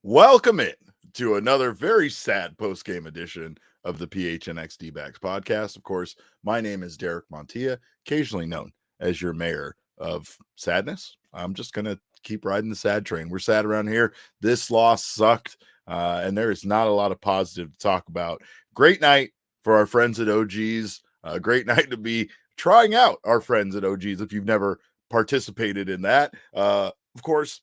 Welcome in to another very sad post-game edition of the PHNX D-Backs podcast. Of course, my name is Derek Montilla, occasionally known as your mayor of sadness. I'm just going to keep riding the sad train. We're sad around here. This loss sucked, and there is not a lot of positive to talk about. Great night for our friends at OG's. Great night to be trying out our friends at OG's if you've never participated in that. Of course,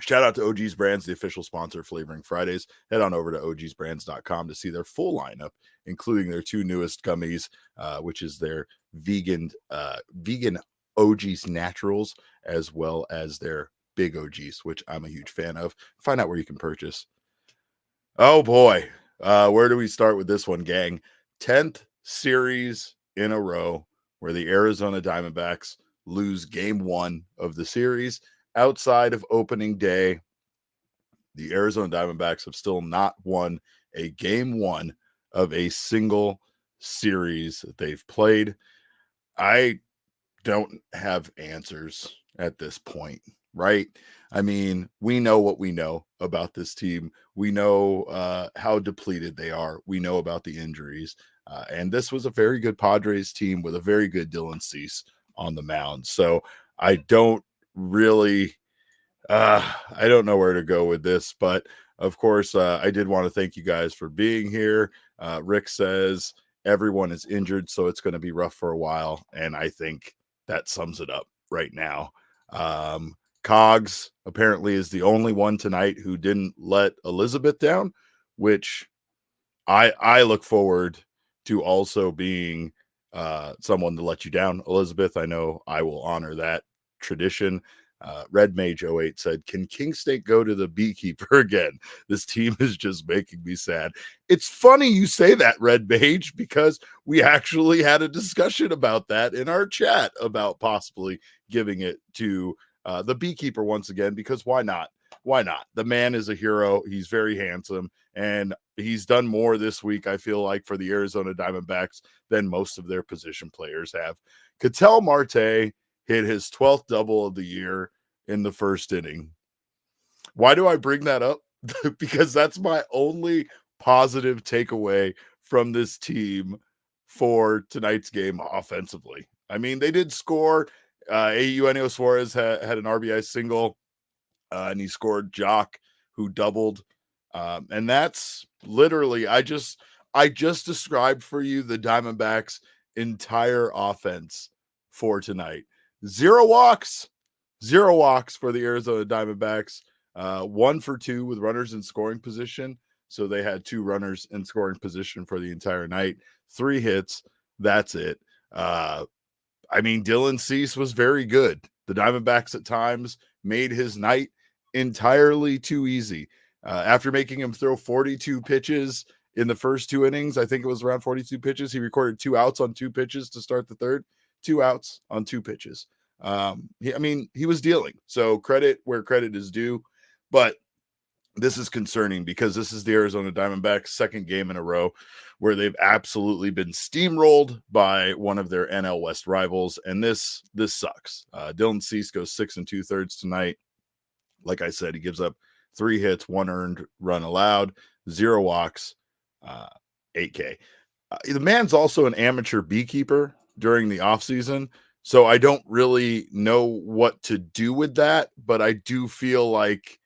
shout out to OG's Brands, the official sponsor of Flavoring Fridays. Head on over to ogsbrands.com to see their full lineup, including their two newest gummies, which is their vegan OG's Naturals, as well as their Big OG's, which I'm a huge fan of. Find out where you can purchase. Oh boy, where do we start with this one, gang? 10th series in a row where the Arizona Diamondbacks lose game one of the series. Outside of opening day, the Arizona Diamondbacks have still not won a game one of a single series that they've played. I don't have answers at this point, right? I mean, we know what we know about this team. We know how depleted they are. We know about the injuries. And this was a very good Padres team with a very good Dylan Cease on the mound. So I don't really I don't know where to go with this, but of course I did want to thank you guys for being here. Rick says everyone is injured, so it's going to be rough for a while, and I think that sums it up right now. Cogs apparently is the only one tonight who didn't let Elizabeth down, which I look forward to also being someone to let you down, Elizabeth. I know I will honor that tradition. Red Mage 08 said, can King State go to the beekeeper again? This team is just making me sad. It's funny you say that, Red Mage, because we actually had a discussion about that in our chat about possibly giving it to the beekeeper once again, because why not? Why not? The man is a hero. He's very handsome, and he's done more this week, I feel like, for the Arizona Diamondbacks than most of their position players have. Ketel Marte hit his 12th double of the year in the first inning. Why do I bring that up? Because that's my only positive takeaway from this team for tonight's game offensively. I mean, they did score. Eugenio Suarez had an RBI single, and he scored Jock, who doubled. And that's literally, I just described for you the Diamondbacks' entire offense for tonight. Zero walks for the Arizona Diamondbacks. 1 for 2 with runners in scoring position. So they had 2 runners in scoring position for the entire night. 3 hits. That's it. I mean, Dylan Cease was very good. The Diamondbacks at times made his night entirely too easy. After making him throw 42 pitches in the first 2 innings, I think it was around 42 pitches, he recorded 2 outs on 2 pitches to start the third. 2 outs on 2 pitches. He was dealing. So credit where credit is due. But this is concerning because this is the Arizona Diamondbacks' second game in a row where they've absolutely been steamrolled by one of their NL West rivals. And this sucks. Dylan Cease goes 6 2/3 tonight. Like I said, he gives up 3 hits, 1 earned run allowed, 0 walks, 8K. The man's also an amateur beekeeper during the offseason, so I don't really know what to do with that, but I do feel like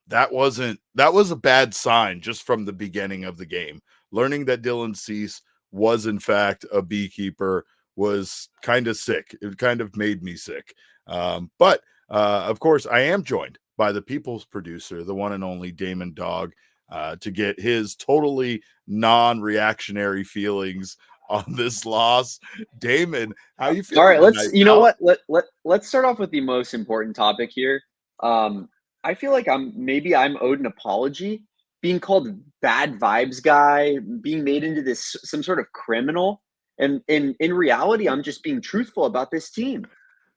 that was a bad sign just from the beginning of the game. Learning that Dylan Cease was in fact a beekeeper was kind of sick. It kind of made me sick. But of course, I am joined by the people's producer, the one and only Damon Dog. to get his totally non-reactionary feelings on this loss. Damon, how you feeling? All right, tonight, you know pal? what? Let's start off with the most important topic here. I feel like I'm owed an apology, being called bad vibes guy, being made into this some sort of criminal, and in reality, I'm just being truthful about this team.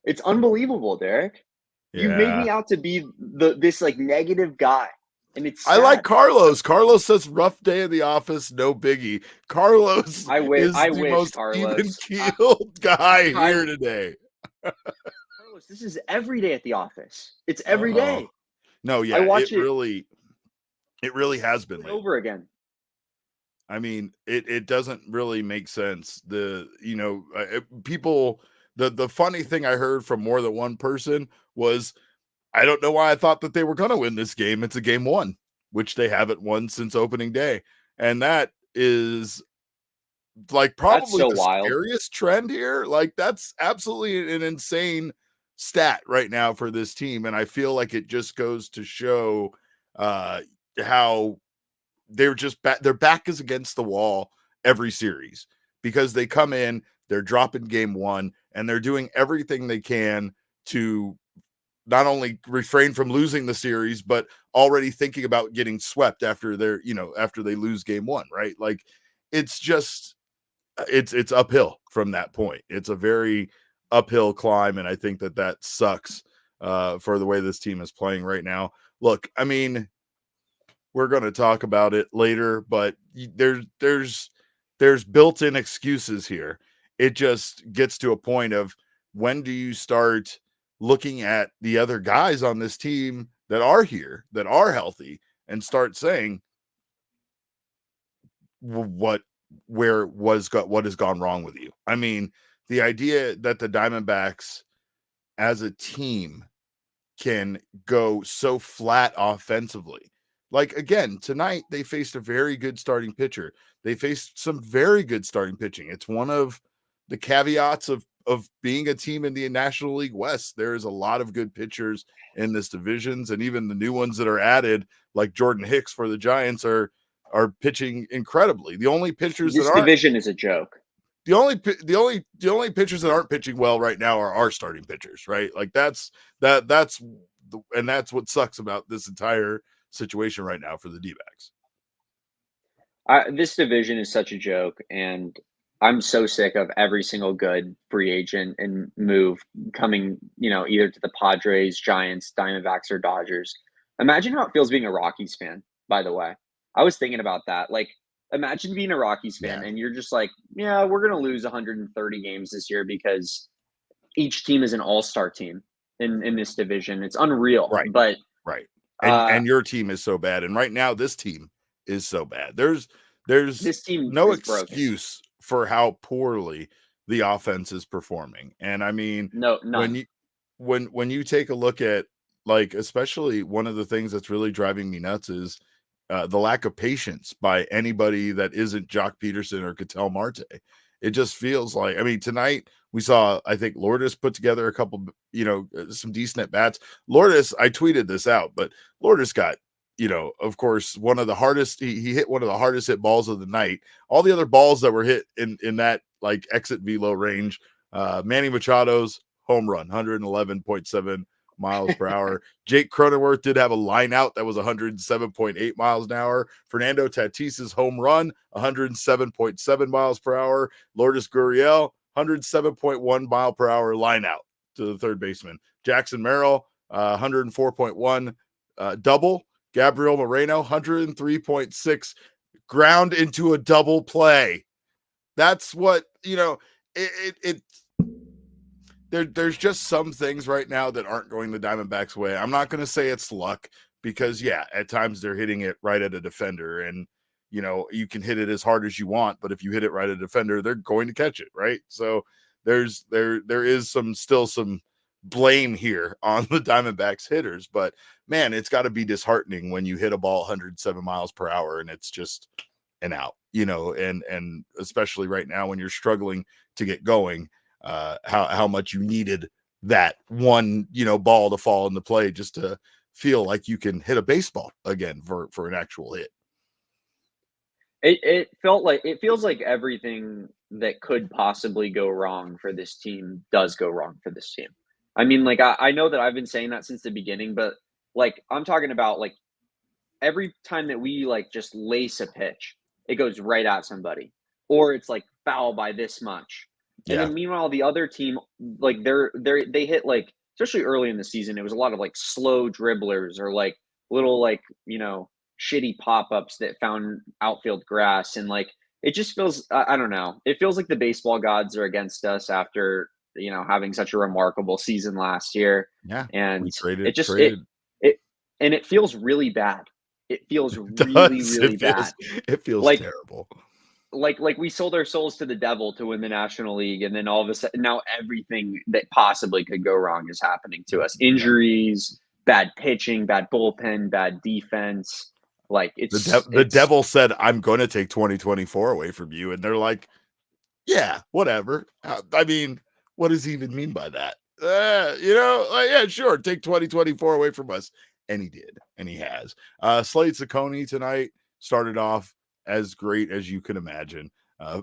It's unbelievable, Derek. You've made Yeah. me out to be this like negative guy, and it's I like sad. Carlos. Carlos says rough day in the office, no biggie. Carlos is I the wish, most even Carlos. keeled guy I here today. Carlos, this is every day at the office. It's every Oh day. no, I yeah, watch it it really has been over and lately. over again. I mean, it doesn't really make sense. People. The funny thing I heard from more than one person was, I don't know why I thought that they were going to win this game. It's a game one, which they haven't won since opening day, and that is like That's probably so the wild. scariest trend here. Like that's absolutely an insane stat right now for this team, and I feel like it just goes to show uh how they're just their back is against the wall every series, because they come in, they're dropping game one, and they're doing everything they can to not only refrain from losing the series, but already thinking about getting swept after after they lose game one, right? Like it's just it's uphill from that point. It's a very uphill climb, and I think that sucks for the way this team is playing right now. Look, I mean, we're going to talk about it later, but there's built-in excuses here. It just gets to a point of, when do you start looking at the other guys on this team that are here, that are healthy, and start saying what what has gone wrong with you? I mean, the idea that the Diamondbacks as a team can go so flat offensively. Like again, tonight they faced a very good starting pitcher. They faced some very good starting pitching. It's one of the caveats of being a team in the National League West. There is a lot of good pitchers in this divisions, and even the new ones that are added, like Jordan Hicks for the Giants, are pitching incredibly. The only pitchers that This aren't division is a joke. the only pitchers that aren't pitching well right now are our starting pitchers, right? Like that's what sucks about this entire situation right now for the D-backs. This division is such a joke, and I'm so sick of every single good free agent and move coming, either to the Padres, Giants, Diamondbacks, or Dodgers. Imagine how it feels being a Rockies fan, by the way. I was thinking about that. Like, imagine being a Rockies fan Yeah, and you're just like, yeah, we're going to lose 130 games this year because each team is an all-star team in this division. It's unreal. right, But right. And uh, and your team is so bad, and right now this team is so bad. There's this team no is broken. excuse for how poorly the offense is performing. And I mean, No, when none. you when you take a look at, like, especially one of the things that's really driving me nuts is the lack of patience by anybody that isn't Jock Peterson or Ketel Marte. It just feels like, I mean, tonight we saw, I think Lourdes put together a couple, some decent at bats. Lourdes, I tweeted this out, but Lourdes got, of course, one of the hardest. He hit one of the hardest hit balls of the night. All the other balls that were hit in that like exit velo range, Manny Machado's home run, 111.7 miles per hour. Jake Cronenworth did have a line out that was 107.8 miles an hour. Fernando Tatis's home run, 107.7 miles per hour. Lourdes Gurriel, 107.1 mile per hour line out to the third baseman. Jackson Merrill, 104.1 double. Gabriel Moreno, 103.6 ground into a double play. That's what, there's just some things right now that aren't going the Diamondbacks' way. I'm not going to say it's luck, because yeah, at times they're hitting it right at a defender, and you can hit it as hard as you want, but if you hit it right at a defender, they're going to catch it, right? So there is still some blame here on the Diamondbacks hitters, but man, it's got to be disheartening when you hit a ball 107 miles per hour and it's just an out, and especially right now when you're struggling to get going, how much you needed that one, ball to fall into play just to feel like you can hit a baseball again for an actual hit. It feels like everything that could possibly go wrong for this team does go wrong for this team. I mean, like, I know that I've been saying that since the beginning, but, like, I'm talking about, like, every time that we, like, just lace a pitch, it goes right at somebody, or it's, like, foul by this much. And Yeah. then meanwhile, the other team, like, they hit, like, especially early in the season, it was a lot of, like, slow dribblers or, like, little, like, shitty pop-ups that found outfield grass, and, like, it just feels I don't know. It feels like the baseball gods are against us after, having such a remarkable season last year, Yeah. We and it traded just it traded it and it feels really bad. It feels really, does. really bad. It feels Like terrible. like we sold our souls to the devil to win the National League, and then all of a sudden now everything that possibly could go wrong is happening to us. Yeah. Injuries, bad pitching, bad bullpen, bad defense. Like The devil said, "I'm going to take 2024 away from you," and they're like, "Yeah, whatever." I mean, what does he even mean by that? Yeah, sure, take 2024 away from us, and he did, and he has. Slade Cecconi tonight started off as great as you can imagine.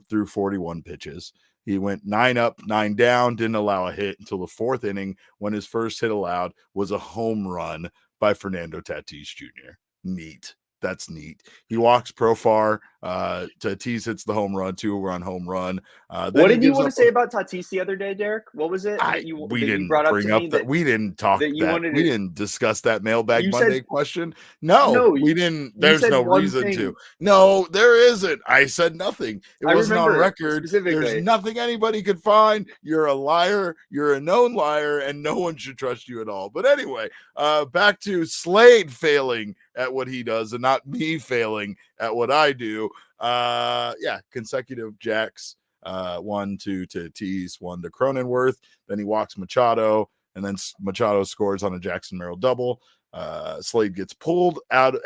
Through 41 pitches, he went 9 up, 9 down, didn't allow a hit until the 4th inning when his first hit allowed was a home run by Fernando Tatis Jr. Neat. That's neat. He walks Profar. Tatis hits the home run, 2-run home run. Then What he did you gives want up to say about Tatis the other day, Derek? What was it we that you didn't brought up to bring me up that, we didn't talk that you that, wanted we to didn't discuss that Mailbag you said Monday question. No, no, we didn't. you There's said no one reason to. thing. No, there isn't. I said nothing. It I wasn't on remember record. There's specifically. nothing anybody could find. You're a liar. You're a known liar, and no one should trust you at all. But anyway, back to Slade failing at what he does and not me failing at what I do. Consecutive jacks. 1 to Tatis, 1 to Cronenworth. Then he walks Machado, and then Machado scores on a Jackson Merrill double. Slade gets pulled out.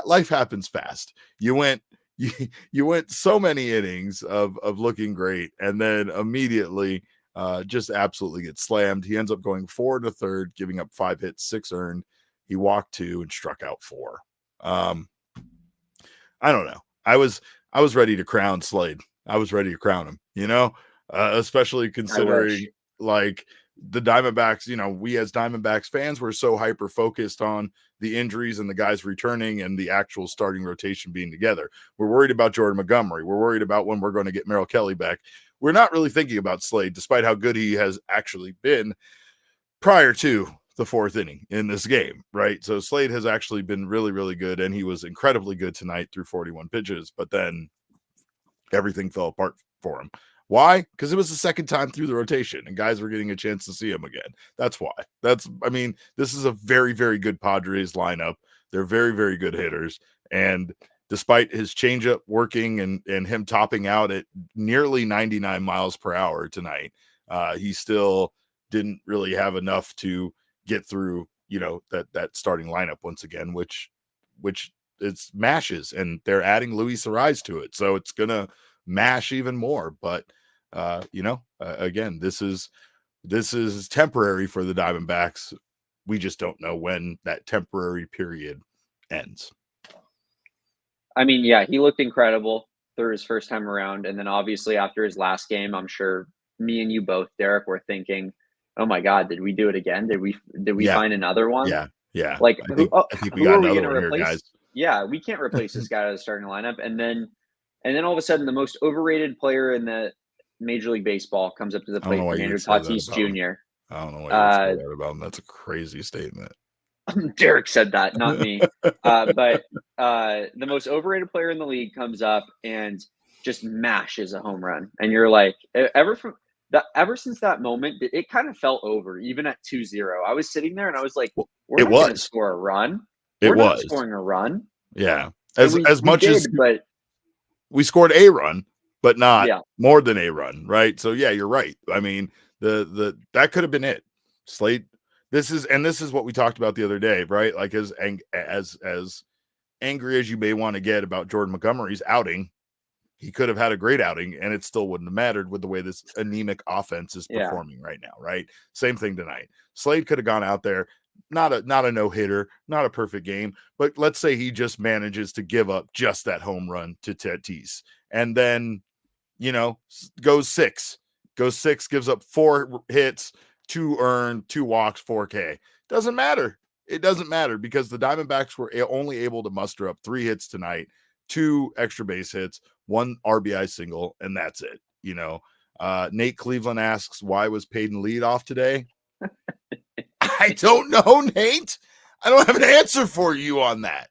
Life happens fast. You went so many innings of looking great, and then immediately just absolutely gets slammed. He ends up going 4 to 3rd, giving up 5 hits, 6 earned. He walked 2 and struck out 4. I don't know. I was ready to crown Slade. I was ready to crown him, especially I wish. considering like the Diamondbacks, we as Diamondbacks fans were so hyper focused on the injuries and the guys returning and the actual starting rotation being together. We're worried about Jordan Montgomery. We're worried about when we're going to get Merrill Kelly back. We're not really thinking about Slade, despite how good he has actually been prior to the 4th inning in this game, right? So Slade has actually been really, really good, and he was incredibly good tonight through 41 pitches, but then everything fell apart for him. Why? Because it was the second time through the rotation and guys were getting a chance to see him again. That's why. This is a very, very good Padres lineup. They're very, very good hitters. And despite his changeup working and him topping out at nearly 99 miles per hour tonight, he still didn't really have enough to get through, that starting lineup once again, which it's mashes, and they're adding Luis Arraez to it. So it's going to mash even more. But, again, this is temporary for the Diamondbacks. We just don't know when that temporary period ends. I mean, yeah, he looked incredible through his first time around, and then obviously after his last game, I'm sure me and you both, Derek, were thinking, "Oh my God, did we do it again? Did we Yeah. find another one?" Yeah. Like, I think we who got are we another going to one here, replace? guys. Yeah, we can't replace this guy out of the starting lineup. And then all of a sudden, the most overrated player in the Major League Baseball comes up to the I don't know plate, why you Fernando would say that Tatis about him. Jr. I don't know why you would say that about him. That's a crazy statement. Derek said that, not me. But the most overrated player in the league comes up and just mashes a home run, and you're like, ever since that moment, it kind of felt over. Even at 2-0, I was sitting there and I was like, Well, "We're it not going to was. score a run. It We're not was. scoring a run." Yeah. And As we much did, as but we scored a run, but not yeah, more than a run, right? So yeah, you're right. I mean, the that could have been it. Slade. This is what we talked about the other day, right? Like as angry as you may want to get about Jordan Montgomery's outing, he could have had a great outing and it still wouldn't have mattered with the way this anemic offense is yeah. performing right now, right? Same thing tonight. Slade could have gone out there, not a no-hitter, not a perfect game, but let's say he just manages to give up just that home run to Tatis, and then goes six, gives up 4 hits, 2 earned, 2 walks, 4K. Doesn't matter. It doesn't matter because the Diamondbacks were only able to muster up 3 hits tonight, 2 extra base hits, 1 RBI single, and that's it. Nate Cleveland asks, why was Payton leadoff today? I don't know, Nate. I don't have an answer for you on that.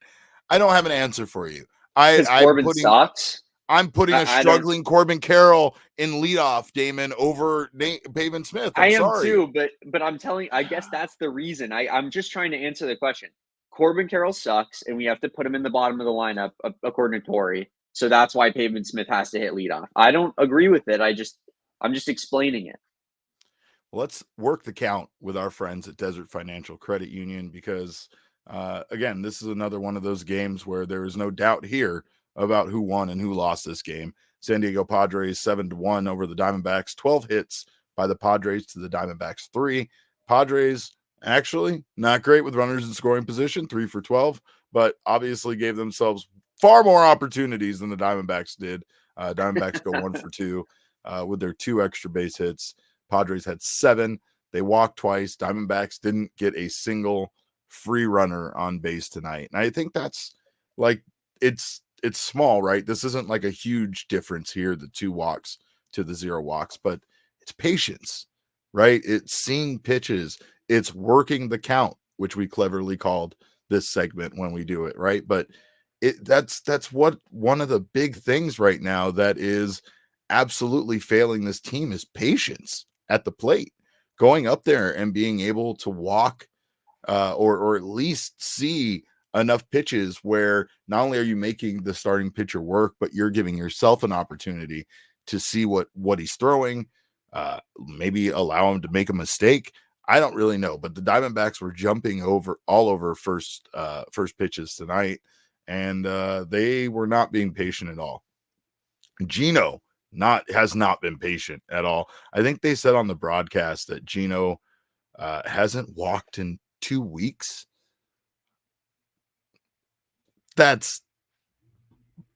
I don't have an answer for you. Because Corbin sucks. I'm putting a struggling Corbin Carroll in leadoff, Damon, over Pavin Smith. I'm sorry. Too, but I'm telling. I guess that's the reason. I'm just trying to answer the question. Corbin Carroll sucks, and we have to put him in the bottom of the lineup, according to Torey. So that's why Pavin Smith has to hit leadoff. I don't agree with it. I'm just explaining it. Let's work the count with our friends at Desert Financial Credit Union because, again, this is another one of those games where there is no doubt here about who won and who lost this game. San Diego Padres 7-1 over the Diamondbacks, 12 hits by the Padres to the Diamondbacks 3. Padres actually not great with runners in scoring position, 3 for 12, but obviously gave themselves far more opportunities than the Diamondbacks did. Diamondbacks go 1 for 2 with their 2 extra base hits. Padres had 7. They walked twice. Diamondbacks didn't get a single free runner on base tonight. And I think that's like, it's small, right? This isn't like a huge difference here, the 2 walks to the 0 walks, but it's patience, right? It's seeing pitches. It's working the count, which we cleverly called this segment when we do it, right? But that's what one of the big things right now that is absolutely failing this team is patience at the plate, going up there and being able to walk or at least see enough pitches where not only are you making the starting pitcher work, but you're giving yourself an opportunity to see what he's throwing, maybe allow him to make a mistake. I don't really know, but the Diamondbacks were jumping all over first pitches tonight, and they were not being patient at all. Gino has not been patient at all. I think they said on the broadcast that Gino hasn't walked in 2 weeks. That's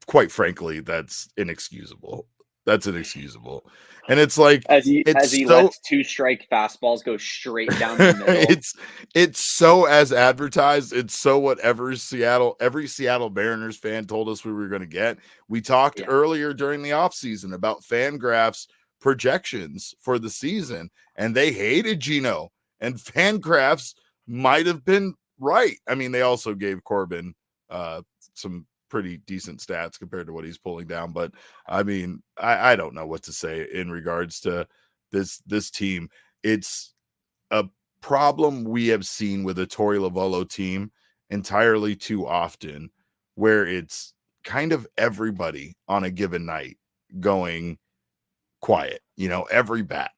quite frankly, that's inexcusable. That's inexcusable. And it's like as he lets 2 strike fastballs go straight down the middle. It's so as advertised. It's so whatever every Seattle Mariners fan told us we were going to get. We talked earlier during the offseason about Fangraphs projections for the season, and they hated Gino. And Fangraphs might have been right. I mean, they also gave Corbin some pretty decent stats compared to what he's pulling down. But I mean, I don't know what to say in regards to this team. It's a problem we have seen with a Torey Lovullo team entirely too often, where it's kind of everybody on a given night going quiet, every bat.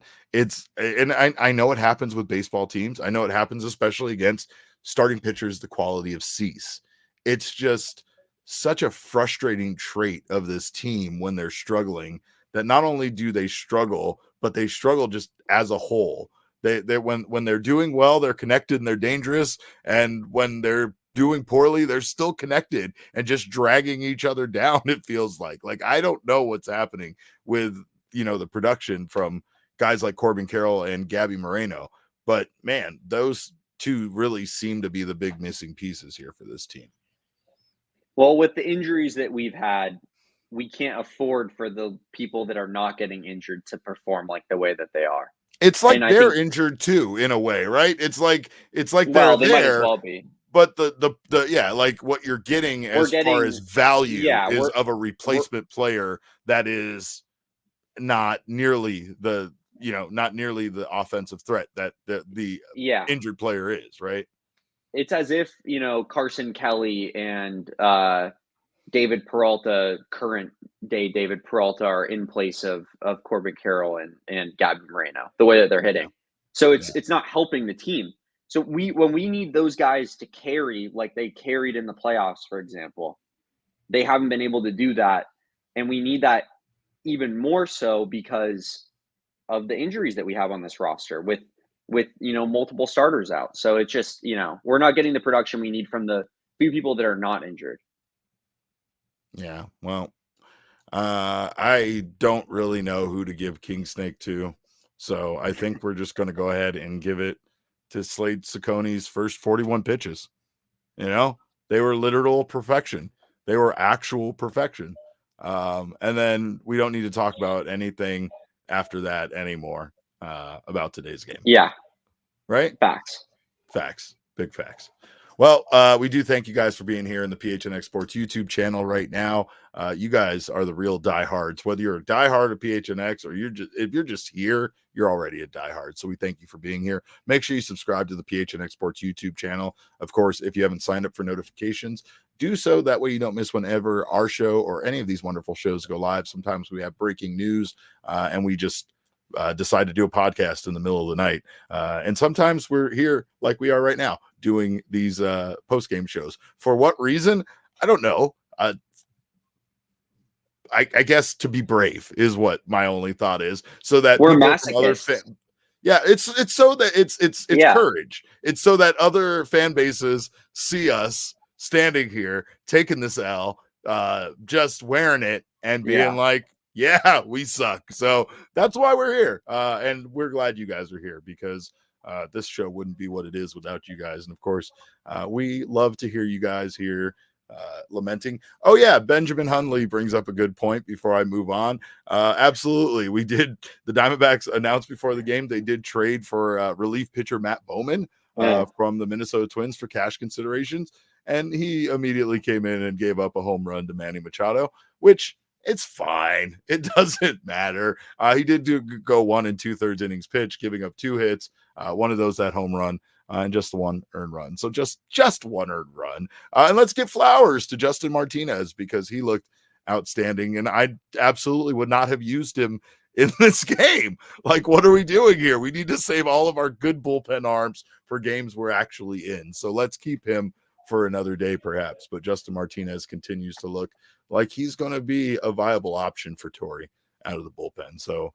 And I know it happens with baseball teams. I know it happens especially against starting pitchers the quality of Cease. It's just such a frustrating trait of this team when they're struggling, that not only do they struggle, but they struggle just as a whole. They when they're doing well, they're connected and they're dangerous, and when they're doing poorly, they're still connected and just dragging each other down. It feels like I don't know what's happening with the production from guys like Corbin Carroll and Gabby Moreno, but man, those 2 really seem to be the big missing pieces here for this team. Well, with the injuries that we've had, we can't afford for the people that are not getting injured to perform like the way that they are. It's like they're injured too, in a way, right? It's like well, they might as well be. But the like what you're getting far as value is of a replacement player that is not nearly the offensive threat that the injured player is, right? It's as if, Carson Kelly and David Peralta, current day David Peralta, are in place of Corbin Carroll and Gabby Moreno, the way that they're hitting. So it's not helping the team. So when we need those guys to carry, like they carried in the playoffs, for example, they haven't been able to do that. And we need that even more so because of the injuries that we have on this roster with with, multiple starters out. So it's just, we're not getting the production we need from the few people that are not injured. Yeah, well, I don't really know who to give King Snake to, so I think we're just going to go ahead and give it to Slade Cecconi's first 41 pitches. They were literal perfection. They were actual perfection. And then we don't need to talk about anything after that anymore about today's game. Yeah. Right? Facts. Big facts. Well, we do thank you guys for being here in the PHNX Sports YouTube channel right now. You guys are the real diehards. Whether you're a diehard of PHNX or if you're just here, you're already a diehard. So we thank you for being here. Make sure you subscribe to the PHNX Sports YouTube channel. Of course, if you haven't signed up for notifications, do so. That way you don't miss whenever our show or any of these wonderful shows go live. Sometimes we have breaking news and we just decide to do a podcast in the middle of the night. And sometimes we're here like we are right now doing these post-game shows. For what reason? I don't know. I guess to be brave is what my only thought is, so that we're masochists. Yeah, it's so that it's courage. It's so that other fan bases see us standing here taking this L, just wearing it and being like, yeah, we suck. So that's why we're here. And we're glad you guys are here, because this show wouldn't be what it is without you guys. And of course, we love to hear you guys here lamenting. Oh yeah, Benjamin Hunley brings up a good point before I move on. Absolutely. The Diamondbacks announced before the game they did trade for relief pitcher Matt Bowman from the Minnesota Twins for cash considerations. And he immediately came in and gave up a home run to Manny Machado, which it's fine. It doesn't matter. He did go 1 2/3 innings pitch, giving up 2 hits, one of those that home run, and just 1 earned run. So just 1 earned run. And let's give flowers to Justin Martinez, because he looked outstanding, and I absolutely would not have used him in this game. Like, what are we doing here? We need to save all of our good bullpen arms for games we're actually in. So let's keep him for another day, perhaps. But Justin Martinez continues to look like he's going to be a viable option for Torey out of the bullpen. So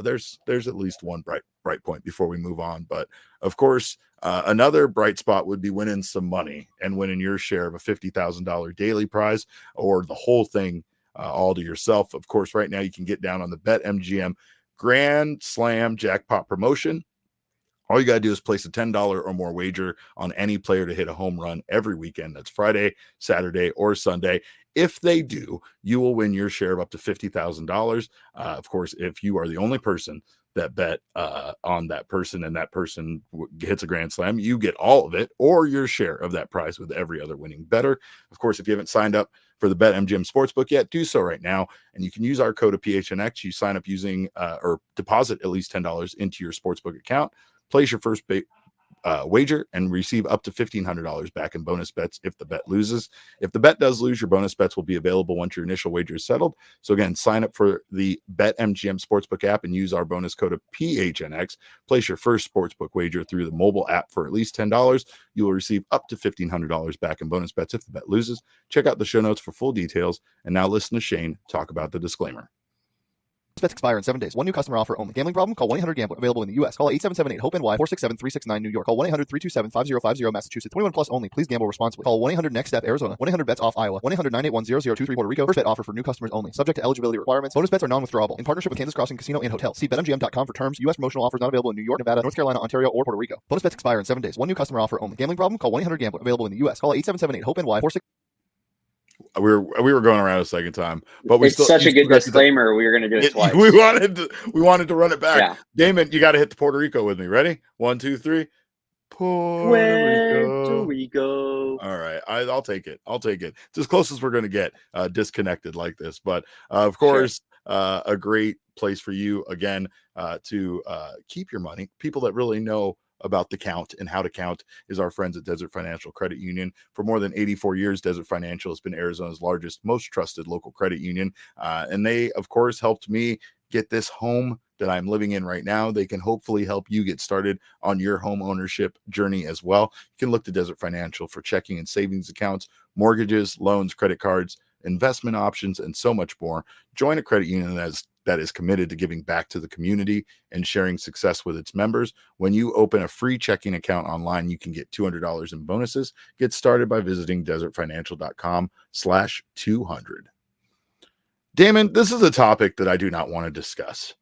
there's at least one bright point before we move on. But of course, another bright spot would be winning some money and winning your share of a $50,000 daily prize, or the whole thing all to yourself. Of course, right now you can get down on the BetMGM Grand Slam Jackpot promotion. All you got to do is place a $10 or more wager on any player to hit a home run every weekend. That's Friday, Saturday, or Sunday. If they do, you will win your share of up to $50,000. Of course, if you are the only person that bet on that person and that person hits a grand slam, you get all of it or your share of that prize with every other winning bettor. Of course, if you haven't signed up for the BetMGM Sportsbook yet, do so right now. And you can use our code of PHNX. You sign up using or deposit at least $10 into your sportsbook account. Place your first wager and receive up to $1,500 back in bonus bets if the bet loses. If the bet does lose, your bonus bets will be available once your initial wager is settled. So again, sign up for the BetMGM Sportsbook app and use our bonus code of PHNX. Place your first sportsbook wager through the mobile app for at least $10. You will receive up to $1,500 back in bonus bets if the bet loses. Check out the show notes for full details. And now listen to Shane talk about the disclaimer. Bets expire in 7 days. One new customer offer only. Gambling problem? Call 1-800-GAMBLER. Available in the U.S. Call 877-8-HOPE-NY 467-369 New York. Call 1-800-327-5050 Massachusetts. 21 plus only. Please gamble responsibly. Call 1-800-NEXT-STEP Arizona. 1-800-BETS-OFF Iowa. 1-800-981-0023 Puerto Rico. First bet offer for new customers only. Subject to eligibility requirements. Bonus bets are non-withdrawable. In partnership with Kansas Crossing Casino and Hotel. See BetMGM.com for terms. U.S. promotional offers not available in New York, Nevada, North Carolina, Ontario, or Puerto Rico. Bonus bets expire in 7 days. One new customer offer only. Gambling problem? Call 1-800-GAMBLER. Available in the U.S. Call 877-8-HOPE-NY 467. We were going around a second time, but it's such a good disclaimer. We were going to do it twice. We wanted to run it back. Yeah. Damon, you got to hit the Puerto Rico with me. Ready? 1, 2, 3. Puerto Rico. All right, I'll take it. It's as close as we're going to get disconnected like this. But of course, a great place for you again to keep your money. People that really know about the count and how to count is our friends at Desert Financial Credit Union. For more than 84 years, Desert Financial has been Arizona's largest, most trusted local credit union. And they, of course, helped me get this home that I'm living in right now. They can hopefully help you get started on your home ownership journey as well. You can look to Desert Financial for checking and savings accounts, mortgages, loans, credit cards, investment options, and so much more. Join a credit union that has that is committed to giving back to the community and sharing success with its members. When you open a free checking account online, you can get $200 in bonuses. Get started by visiting desertfinancial.com/200. Damon, this is a topic that I do not want to discuss,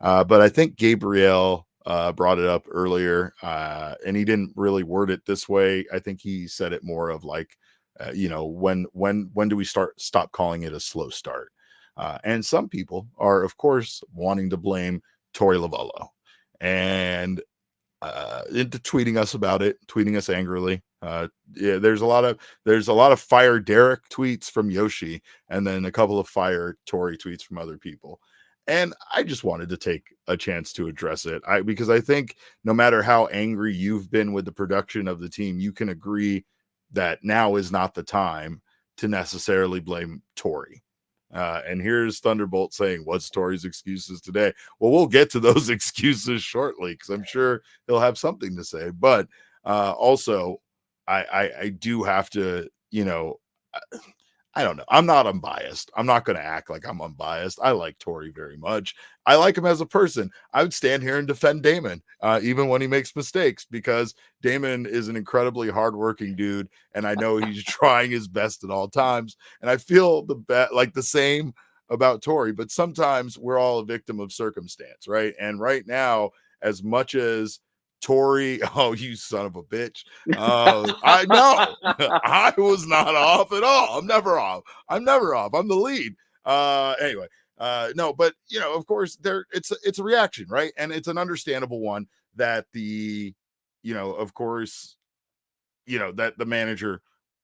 but I think Gabriel brought it up earlier, and he didn't really word it this way. I think he said it more of like, when do we stop calling it a slow start? And some people are, of course, wanting to blame Torey Lovullo and into tweeting us about it, tweeting us angrily. Yeah, there's a lot of fire Derek tweets from Yoshi, and then a couple of fire Torey tweets from other people. And I just wanted to take a chance to address it. Because I think no matter how angry you've been with the production of the team, you can agree that now is not the time to necessarily blame Torey. And here's Thunderbolt saying, what's Torey's excuses today? Well, we'll get to those excuses shortly, because I'm sure he'll have something to say. But also, I do have to, I don't know. I'm not unbiased. I'm not going to act like I'm unbiased. I like Torey very much. I like him as a person. I would stand here and defend Damon, even when he makes mistakes, because Damon is an incredibly hardworking dude, and I know he's trying his best at all times. And I feel the same about Torey, but sometimes we're all a victim of circumstance, right? And right now, as much as Torey, oh, you son of a bitch. I know I was not off at all. I'm never off. I'm the lead. Anyway, no, but of course it's a reaction, right? And it's an understandable one that of course, that the manager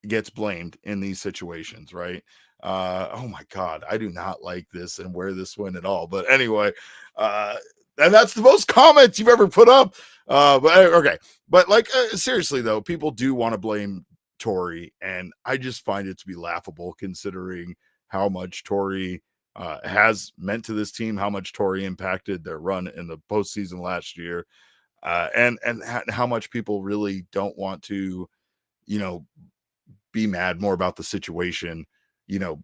gets blamed in these situations, right? Oh my God, I do not like this and wear this one at all. But anyway, and that's the most comments you've ever put up. But okay. But seriously though, people do want to blame Torey, and I just find it to be laughable considering how much Torey has meant to this team, how much Torey impacted their run in the postseason last year, and how much people really don't want to, be mad more about the situation,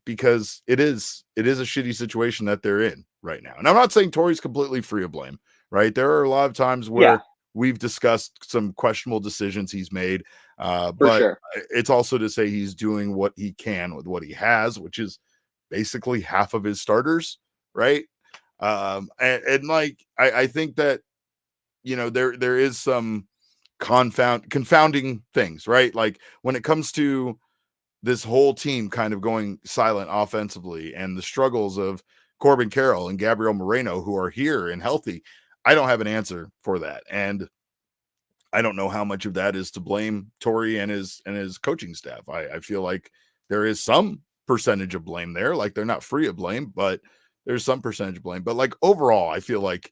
because it is a shitty situation that they're in right now. And I'm not saying Torey's completely free of blame, right? There are a lot of times where we've discussed some questionable decisions he's made, but sure. It's also to say he's doing what he can with what he has, which is basically half of his starters, right? I think that there is some confounding things, right? Like when it comes to this whole team kind of going silent offensively and the struggles of Corbin Carroll and Gabriel Moreno, who are here and healthy, I don't have an answer for that. And I don't know how much of that is to blame Torey and his coaching staff. I feel like there is some percentage of blame there. Like they're not free of blame, but there's some percentage of blame. But overall, I feel like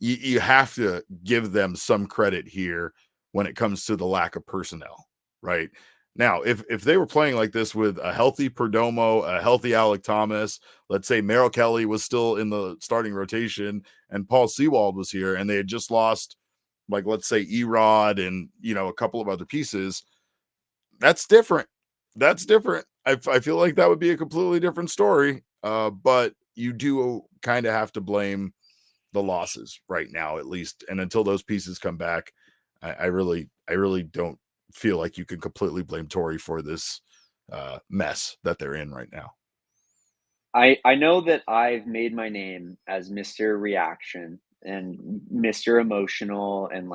you have to give them some credit here when it comes to the lack of personnel, right? Now, if they were playing like this with a healthy Perdomo, a healthy Alec Thomas, let's say Merrill Kelly was still in the starting rotation and Paul Sewald was here, and they had just lost, let's say Erod and a couple of other pieces, that's different. That's different. I feel like that would be a completely different story. But you do kind of have to blame the losses right now, at least, and until those pieces come back, I really don't feel like you can completely blame Torey for this mess that they're in right now. I know that I've made my name as Mr. Reaction and Mr. Emotional and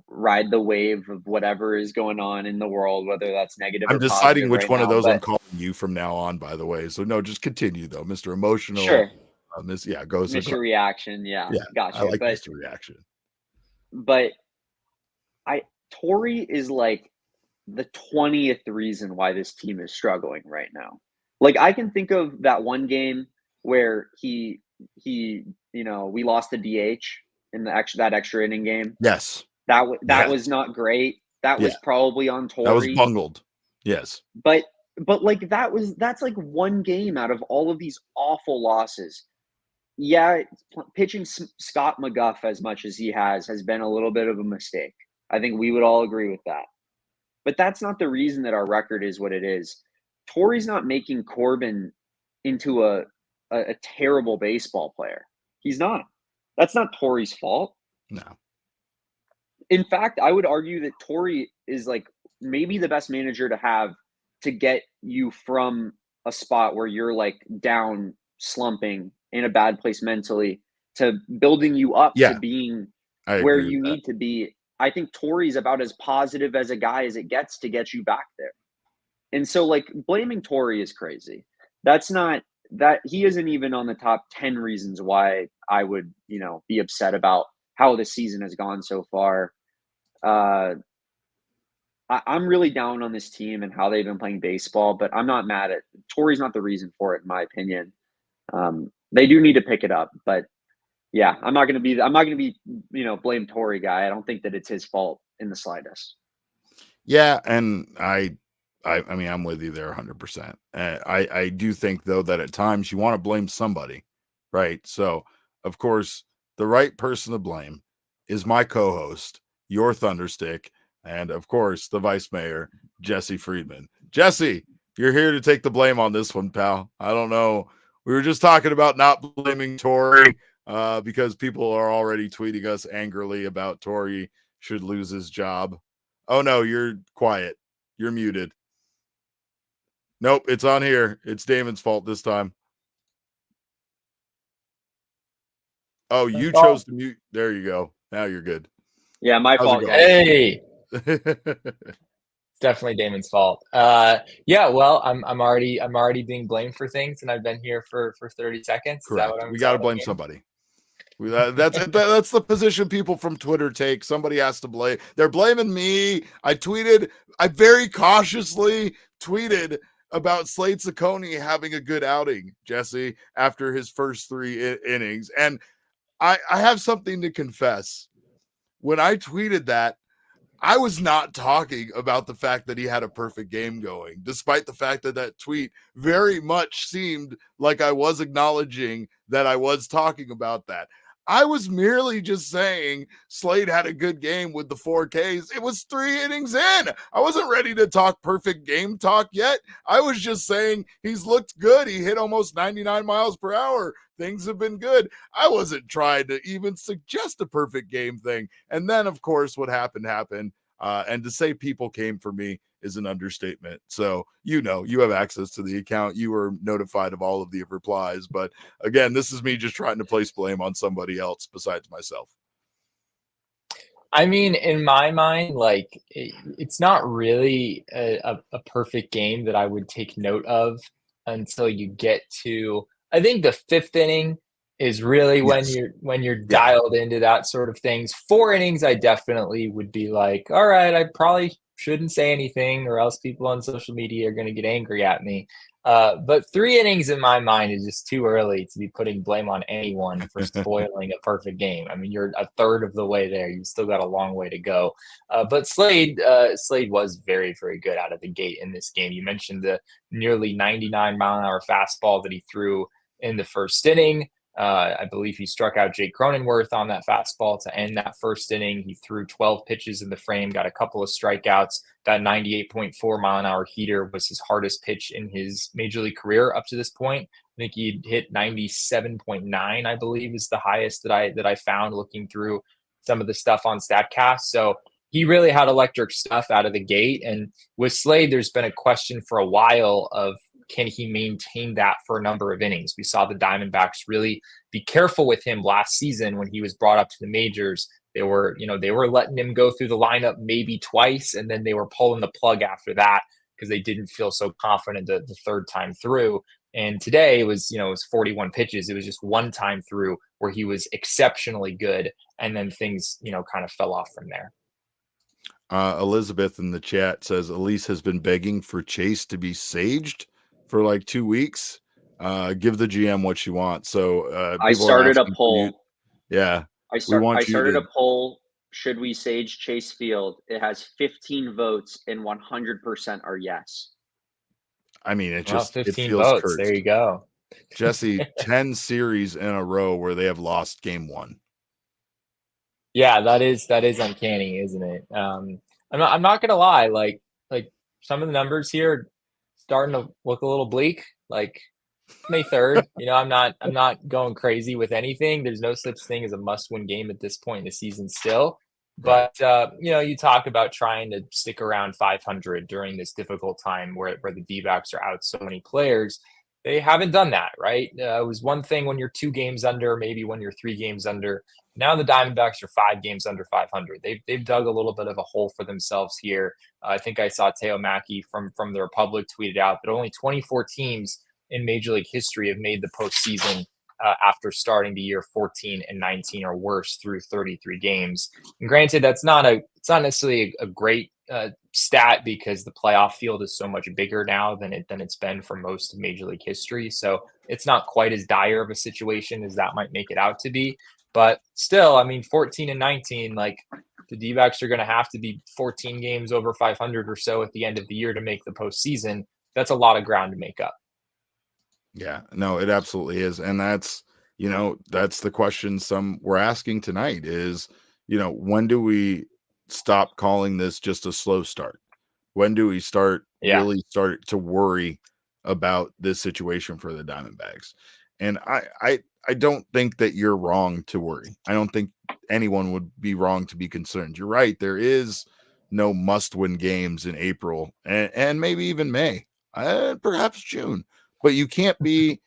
ride the wave of whatever is going on in the world, whether that's negative I'm or deciding positive which right one now, of those but I'm calling you from now on, by the way. So no, just continue though, Mr. Emotional. sure. Go. Mr. Reaction, yeah, I gotcha. like Mr. Reaction. But Torey is like the 20th reason why this team is struggling right now. I can think of that one game where we lost the DH in that extra inning game. Yes. That was not great. That was probably on Torey. That was bungled. Yes. But that's one game out of all of these awful losses. Yeah, pitching Scott McGuff as much as he has been a little bit of a mistake. I think we would all agree with that. But that's not the reason that our record is what it is. Torey's not making Corbin into a a terrible baseball player. He's not. That's not Torey's fault. No. In fact, I would argue that Torey is like maybe the best manager to have to get you from a spot where you're like down, slumping, in a bad place mentally, to building you up to being where you need to be. I think Torey's about as positive as a guy as it gets to get you back there. And so, like, blaming Torey is crazy. That's not that he isn't even on the top 10 reasons why I would, be upset about how the season has gone so far. I'm really down on this team and how they've been playing baseball, but I'm not mad at Torey's not the reason for it, in my opinion. They do need to pick it up, but yeah, I'm not going to be, blame Torey guy. I don't think that it's his fault in the slightest. Yeah. And I mean, I'm with you there 100%. I do think though, that at times you want to blame somebody, right? So of course the right person to blame is my co-host, your Thunderstick, and of course the Vice Mayor, Jesse Friedman. Jesse, you're here to take the blame on this one, pal. I don't know. We were just talking about not blaming Torey because people are already tweeting us angrily about Torey should lose his job. Oh no, you're quiet. You're muted. Nope, it's on here. It's Damon's fault this time. Oh, you chose to mute. There you go. Now you're good. Yeah, my fault. Hey. Definitely Damon's fault. Yeah, well, I'm already being blamed for things, and I've been here for 30 seconds. Correct. We got to blame somebody. That's the position people from Twitter take. Somebody has to blame. They're blaming me. I very cautiously tweeted about Slade Cecconi having a good outing, Jesse, after his first 3 innings. And I have something to confess. When I tweeted that, I was not talking about the fact that he had a perfect game going, despite the fact that that tweet very much seemed like I was acknowledging that I was talking about that. I was merely just saying Slade had a good game with the 4 Ks. It was 3 innings in. I wasn't ready to talk perfect game talk yet. I was just saying he's looked good. He hit almost 99 miles per hour. Things have been good. I wasn't trying to even suggest a perfect game thing. And then, of course, what happened. And to say people came for me is an understatement. So, you have access to the account. You were notified of all of the replies. But again, this is me just trying to place blame on somebody else besides myself. I mean, in my mind, like it's not really a perfect game that I would take note of until you get to, I think the 5th inning is really when you're dialed into that sort of things. 4 innings, I definitely would be like, all right, I probably shouldn't say anything or else people on social media are going to get angry at me. But 3 innings in my mind is just too early to be putting blame on anyone for spoiling a perfect game. I mean, you're a third of the way there. You've still got a long way to go. But Slade was very, very good out of the gate in this game. You mentioned the nearly 99-mile-an-hour fastball that he threw in the first inning. I believe he struck out Jake Cronenworth on that fastball to end that first inning. He threw 12 pitches in the frame, got a couple of strikeouts. That 98.4-mile-an-hour heater was his hardest pitch in his major league career up to this point. I think he hit 97.9, I believe, is the highest that I found looking through some of the stuff on StatCast. So he really had electric stuff out of the gate. And with Slade, there's been a question for a while of, can he maintain that for a number of innings? We saw the Diamondbacks really be careful with him last season when he was brought up to the majors. They were letting him go through the lineup maybe twice, and then they were pulling the plug after that because they didn't feel so confident the 3rd time through. And today it was 41 pitches. It was just one time through where he was exceptionally good, and then things, kind of fell off from there. Elizabeth in the chat says Elise has been begging for Chase to be saged for like 2 weeks. Give the GM what you want. So I started a poll. I started a poll. Should we sage Chase Field? It has 15 votes and 100% are yes. I mean, it 15 feels votes. cursed. There you go. Jesse, 10 series in a row where they have lost game 1. Yeah, that is uncanny, isn't it? I'm not gonna lie, like some of the numbers here are starting to look a little bleak. Like May 3rd. I'm not going crazy with anything. There's no such thing as a must-win game at this point in the season still. Right. But you talk about trying to stick around 500 during this difficult time where the D-backs are out so many players. They haven't done that, right? It was one thing when you're 2 games under, maybe when you're 3 games under. Now the Diamondbacks are 5 games under 500. They've dug a little bit of a hole for themselves here. I think I saw Teo Mackey from the Republic tweeted out that only 24 teams in Major League history have made the postseason after starting the year 14-19 or worse through 33 games. And granted, it's not necessarily a great stat because the playoff field is so much bigger now than it's been for most of Major League history. So it's not quite as dire of a situation as that might make it out to be. But still, 14-19, like the D-backs are going to have to be 14 games over 500 or so at the end of the year to make the postseason. That's a lot of ground to make up. Yeah, no, it absolutely is. And that's the question some we're asking tonight is, when do we stop calling this just a slow start? When do we really start to worry about this situation for the Diamondbacks? And I don't think that you're wrong to worry. I don't think anyone would be wrong to be concerned. You're right. There is no must-win games in April and maybe even May, perhaps June. But you can't be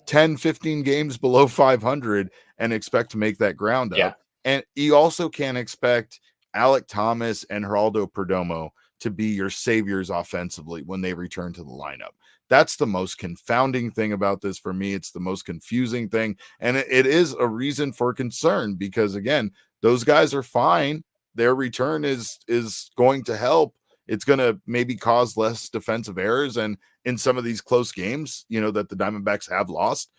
10, 15 games below 500 and expect to make that ground up. And you also can't expect Alek Thomas and Geraldo Perdomo to be your saviors offensively when they return to the lineup. That's the most confounding thing about this for me. It's the most confusing thing. And it is a reason for concern because, again, those guys are fine. Their return is going to help. It's going to maybe cause less defensive errors. And in some of these close games, that the Diamondbacks have lost,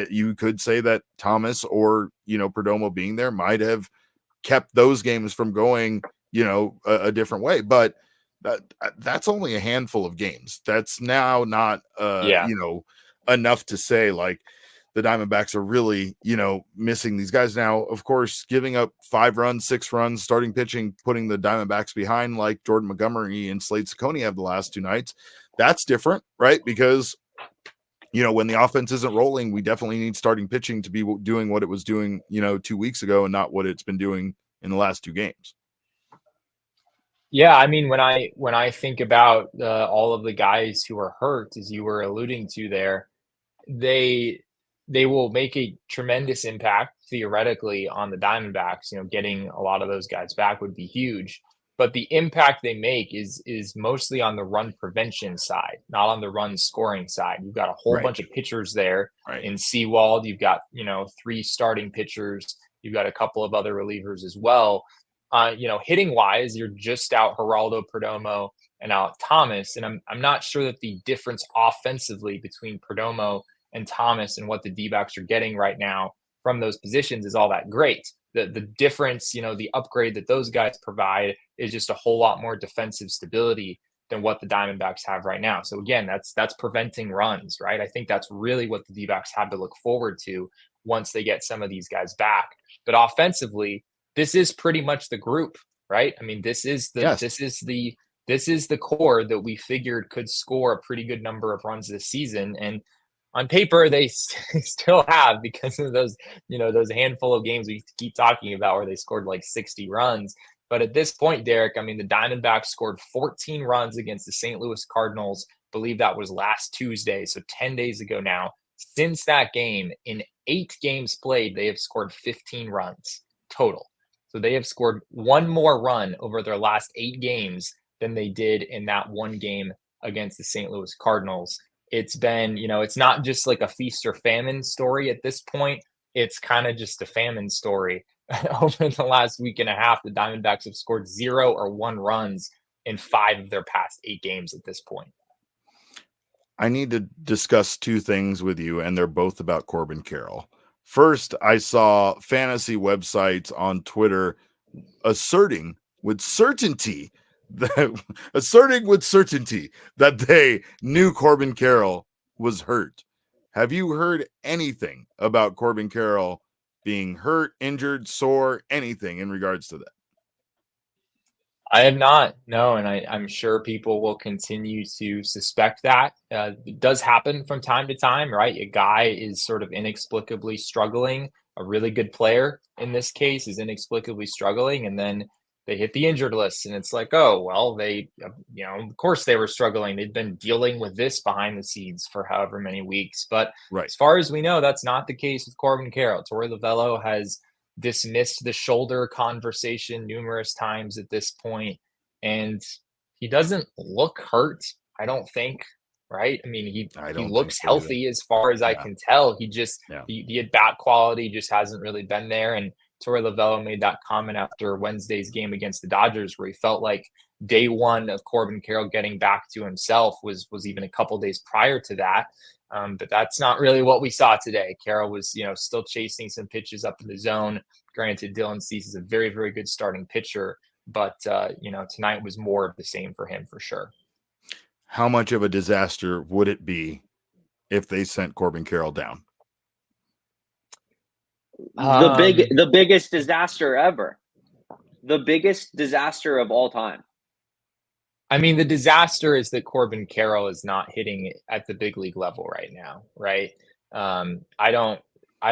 you could say that Thomas or, Perdomo being there might have kept those games from going, a different way. But that's only a handful of games. That's now not, enough to say like the Diamondbacks are really, missing these guys. Now, of course, giving up 5 runs, 6 runs, starting pitching, putting the Diamondbacks behind like Jordan Montgomery and Slade Cecconi have the last 2 nights. That's different, right? Because, when the offense isn't rolling, we definitely need starting pitching to be doing what it was doing, 2 weeks ago and not what it's been doing in the last 2 games. Yeah, when I think about all of the guys who are hurt, as you were alluding to there, they will make a tremendous impact theoretically on the Diamondbacks. Getting a lot of those guys back would be huge. But the impact they make is mostly on the run prevention side, not on the run scoring side. You've got a whole bunch of pitchers there in Seawald. You've got 3 starting pitchers. You've got a couple of other relievers as well. Hitting wise, you're just out Geraldo Perdomo and Alek Thomas, and I'm not sure that the difference offensively between Perdomo and Thomas and what the D-backs are getting right now from those positions is all that great. The difference, the upgrade that those guys provide is just a whole lot more defensive stability than what the Diamondbacks have right now. So again, that's preventing runs, right? I think that's really what the D-backs have to look forward to once they get some of these guys back. But offensively, this is pretty much the group, right? This is the core that we figured could score a pretty good number of runs this season. And on paper, they still have, because of those handful of games we keep talking about where they scored like 60 runs. But at this point, Derek, the Diamondbacks scored 14 runs against the St. Louis Cardinals. I believe that was last Tuesday, so 10 days ago now. Since that game, in 8 games played, they have scored 15 runs total. So they have scored 1 more run over their last 8 games than they did in that 1 game against the St. Louis Cardinals. It's been, it's not just like a feast or famine story at this point. It's kind of just a famine story. Over the last week and a half, the Diamondbacks have scored 0 or 1 runs in 5 of their past 8 games at this point. I need to discuss 2 things with you, and they're both about Corbin Carroll. First, I saw fantasy websites on Twitter asserting with certainty that they knew Corbin Carroll was hurt. Have you heard anything about Corbin Carroll being hurt, injured, sore, anything in regards to that? I have not, no, and I'm sure people will continue to suspect that. It does happen from time to time, right? A guy is sort of inexplicably struggling. A really good player in this case is inexplicably struggling, and then they hit the injured list, and it's like, oh, well, of course they were struggling. They've been dealing with this behind the scenes for however many weeks. But Right. as far as we know, that's not the case with Corbin Carroll. Torey Lovullo has dismissed the shoulder conversation numerous times at this point, and he doesn't look hurt, I don't think, right? I mean, he think looks so either. healthy as far as I can tell. He just Yeah. the at-bat quality just hasn't really been there. And Torey Lovullo made that comment after Wednesday's game against the Dodgers, where he felt like day one of Corbin Carroll getting back to himself was even a couple days prior to that. But that's not really what we saw today. Carroll was, still chasing some pitches up in the zone. Granted, Dylan Cease is a very, very good starting pitcher, but tonight was more of the same for him for sure. How much of a disaster would it be if they sent Corbin Carroll down? The biggest disaster ever. The biggest disaster of all time. I mean, the disaster is that Corbin Carroll is not hitting at the big league level right now, right? I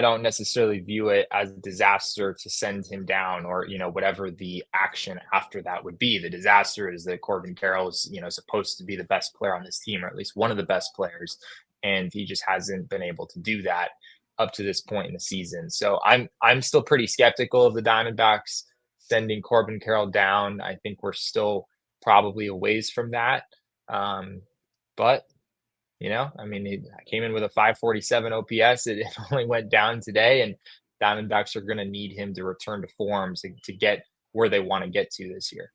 don't necessarily view it as a disaster to send him down or, whatever the action after that would be. The disaster is that Corbin Carroll is, supposed to be the best player on this team, or at least one of the best players, and he just hasn't been able to do that up to this point in the season. So I'm still pretty skeptical of the Diamondbacks sending Corbin Carroll down. I think we're still probably a ways from that. But he came in with a 547 OPS. It only went down today, and Diamondbacks are going to need him to return to form to get where they want to get to this year.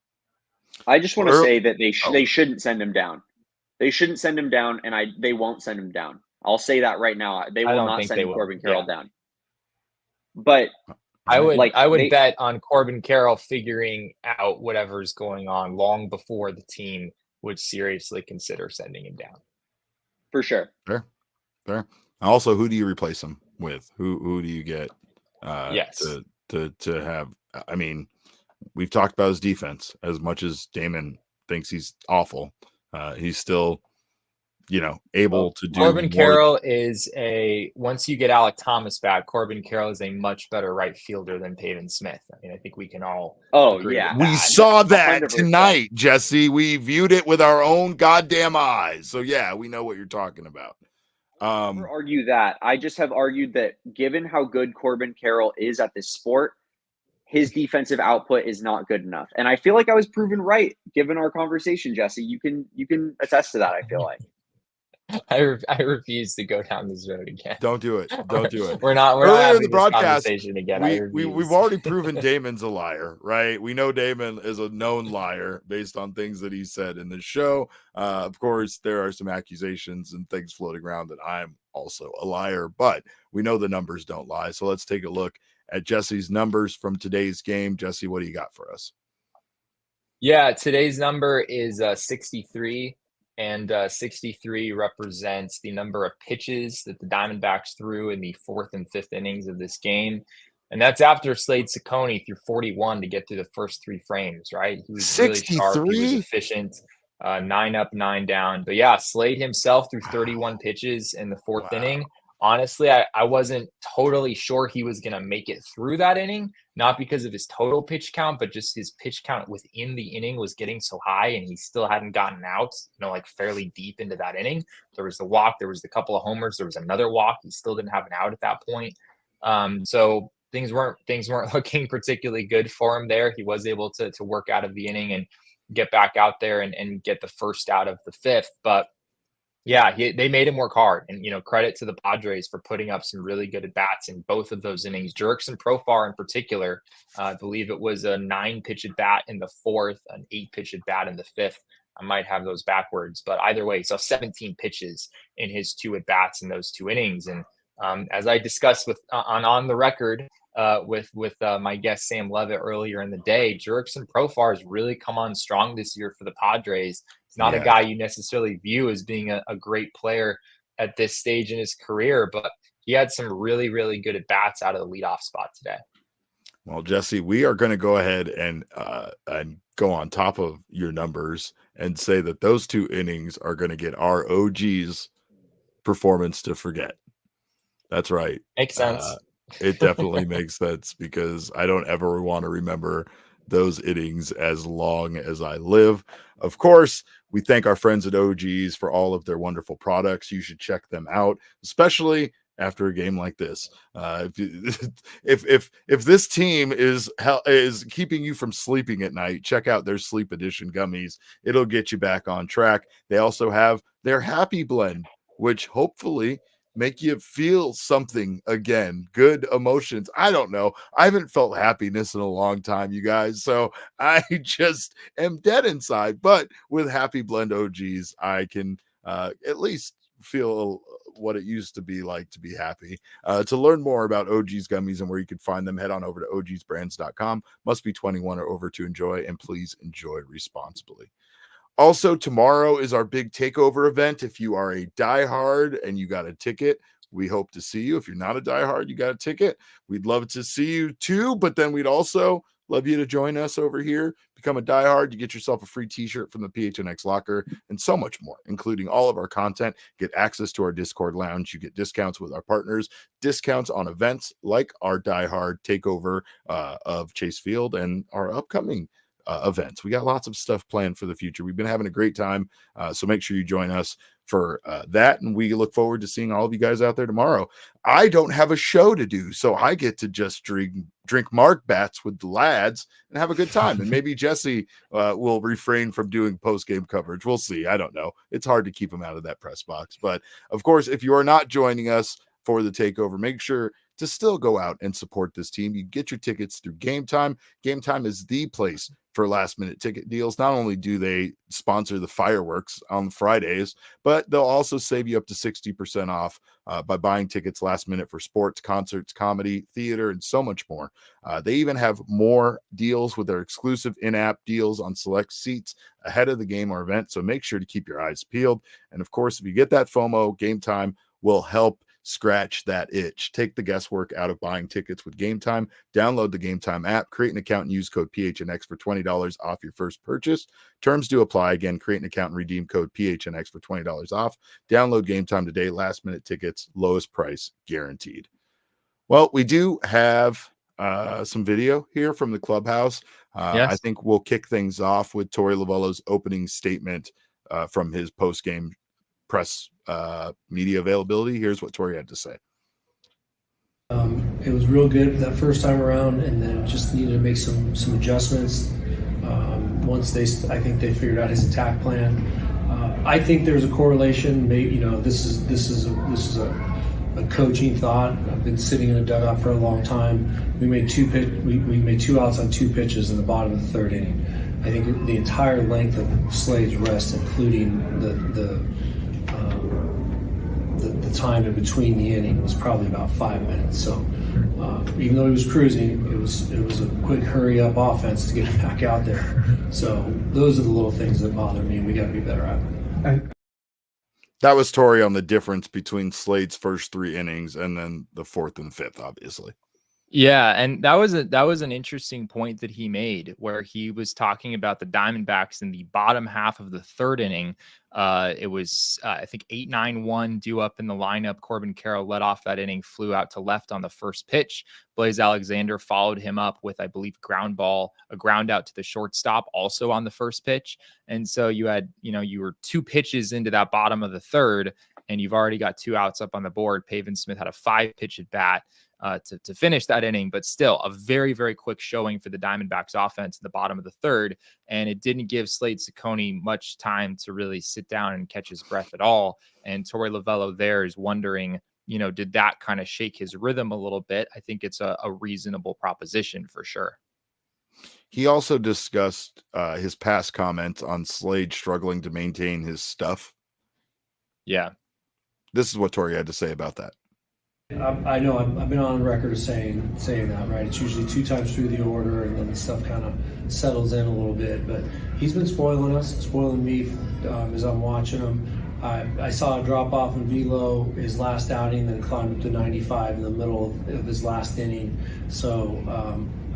I just want to say that they shouldn't send him down. They shouldn't send him down, and they won't send him down. I'll say that right now. They will not send Corbin Carroll down. But I would bet on Corbin Carroll figuring out whatever's going on long before the team would seriously consider sending him down. For sure. Fair. Also, who do you replace him with? Who do you get to have? I mean, we've talked about his defense. As much as Damon thinks he's awful, he's still able to do. Corbin Carroll is once you get Alec Thomas back, Corbin Carroll is a much better right fielder than Pavin Smith. I mean, I think we can all agree with that. We saw that 100%. tonight, Jesse. We viewed it with our own goddamn eyes. So yeah, we know what you're talking about. I'll never argue that. I just have argued that given how good Corbin Carroll is at this sport, his defensive output is not good enough. And I feel like I was proven right given our conversation, Jesse. You can attest to that, I feel like. I refuse to go down this road again. Don't do it. Don't do it. We're not having the broadcast again. We've already proven Damon's a liar, right? We know Damon is a known liar based on things that he said in the show. Of course, there are some accusations and things floating around that I'm also a liar, but we know the numbers don't lie. So let's take a look at Jesse's numbers from today's game. Jesse, what do you got for us? Yeah, today's number is 63. And 63 represents the number of pitches that the Diamondbacks threw in the fourth and fifth innings of this game. And that's after Slade Cecconi threw 41 to get through the first three frames, right? He was 63? Really sharp. He was efficient. 9 up, 9 down. But yeah, Slade himself threw 31 pitches in the fourth inning. Honestly, I wasn't totally sure he was going to make it through that inning, not because of his total pitch count, but just his pitch count within the inning was getting so high, and he still hadn't gotten out, fairly deep into that inning. There was the walk, there was the couple of homers, there was another walk. He still didn't have an out at that point. So things weren't looking particularly good for him there. He was able to work out of the inning and get back out there and get the first out of the fifth. But yeah, they made him work hard, and credit to the Padres for putting up some really good at bats in both of those innings. Jurickson Profar in particular, I believe it was a 9-pitch at bat in the fourth, an 8-pitch at bat in the fifth. I might have those backwards, but either way, he saw 17 pitches in his 2 at bats in those 2 innings. And as I discussed with on the record with my guest Sam Levitt earlier in the day, Jurickson Profar has really come on strong this year for the Padres. He's not a guy you necessarily view as being a great player at this stage in his career, but he had some really, really good at bats out of the leadoff spot today. Well, Jesse, we are going to go ahead and go on top of your numbers and say that those 2 innings are going to get our OG's performance to forget. That's right. Makes sense. It definitely makes sense because I don't ever want to remember those innings as long as I live. Of course, we thank our friends at OG's for all of their wonderful products. You should check them out, especially after a game like this. If this team is keeping you from sleeping at night, check out their Sleep Edition gummies. It'll get you back on track. They also have their Happy Blend, which hopefully make you feel something again, good emotions. I don't know. I haven't felt happiness in a long time, you guys. So I just am dead inside. But with Happy Blend OGs, I can at least feel what it used to be like to be happy. To learn more about OG's gummies and where you can find them, head on over to ogsbrands.com. Must be 21 or over to enjoy, and please enjoy responsibly. Also, tomorrow is our big takeover event. If you are a diehard and you got a ticket, we hope to see you. If you're not a diehard, you got a ticket, we'd love to see you too. But then we'd also love you to join us over here. Become a diehard. You get yourself a free t-shirt from the PHNX locker and so much more, including all of our content. Get access to our Discord lounge. You get discounts with our partners, discounts on events like our diehard takeover of Chase Field and our upcoming events. We got lots of stuff planned for the future. We've been having a great time. So make sure you join us for that. And we look forward to seeing all of you guys out there tomorrow. I don't have a show to do, so I get to just drink Mark Bats with the lads and have a good time. And maybe Jesse will refrain from doing post-game coverage. We'll see. I don't know. It's hard to keep him out of that press box. But of course, if you are not joining us for the takeover, make sure to still go out and support this team. You get your tickets through Game Time. Game Time is the place for last-minute ticket deals. Not only do they sponsor the fireworks on Fridays, but they'll also save you up to 60% off by buying tickets last minute for sports, concerts, comedy, theater, and so much more. They even have more deals with their exclusive in-app deals on select seats ahead of the game or event, so make sure to keep your eyes peeled. And, of course, if you get that FOMO, Game Time will help scratch that itch. Take the guesswork out of buying tickets with Game Time. Download the Game Time app, create an account, and use code PHNX for $20 off your first purchase. Terms do apply. Again, create an account and redeem code PHNX for $20 off. Download Game Time today. Last minute tickets, lowest price guaranteed. Well, we do have some video here from the clubhouse. Yes. I think we'll kick things off with Torey Lovullo's opening statement from his post-game press media availability. Here's what Torey had to say. It was real good that first time around, and then just needed to make some adjustments. Once I think they figured out his attack plan. I think there's a correlation. Maybe this is a coaching thought. I've been sitting in a dugout for a long time. We made two outs on 2 pitches in the bottom of the 3rd inning. I think the entire length of Slade's rest, including the time in between the inning, was probably about 5 minutes. So even though he was cruising, it was a quick hurry up offense to get him back out there. So those are the little things that bother me, and we got to be better at it. That was Torey on the difference between Slade's first 3 innings and then the 4th and 5th, obviously. Yeah, and that was an interesting point that he made, where he was talking about the Diamondbacks in the bottom half of the 3rd inning. It was I think 8-9-1 due up in the lineup. Corbin Carroll led off that inning, flew out to left on the first pitch. Blaze Alexander followed him up with, I believe, a ground out to the shortstop, also on the first pitch. And so you were 2 pitches into that bottom of the 3rd, and you've already got 2 outs up on the board. Pavin Smith had a 5-pitch at bat to finish that inning, but still a very, very quick showing for the Diamondbacks offense in the bottom of the 3rd. And it didn't give Slade Cecconi much time to really sit down and catch his breath at all. And Torey Lovullo there is wondering, did that kind of shake his rhythm a little bit? I think it's a reasonable proposition for sure. He also discussed his past comments on Slade struggling to maintain his stuff. Yeah. This is what Torey had to say about that. I know I've been on record of saying that, right? It's usually 2 times through the order, and then the stuff kind of settles in a little bit. But he's been spoiling us, spoiling me as I'm watching him. I saw a drop off in velo his last outing, then climbed up to 95 in the middle of his last inning. So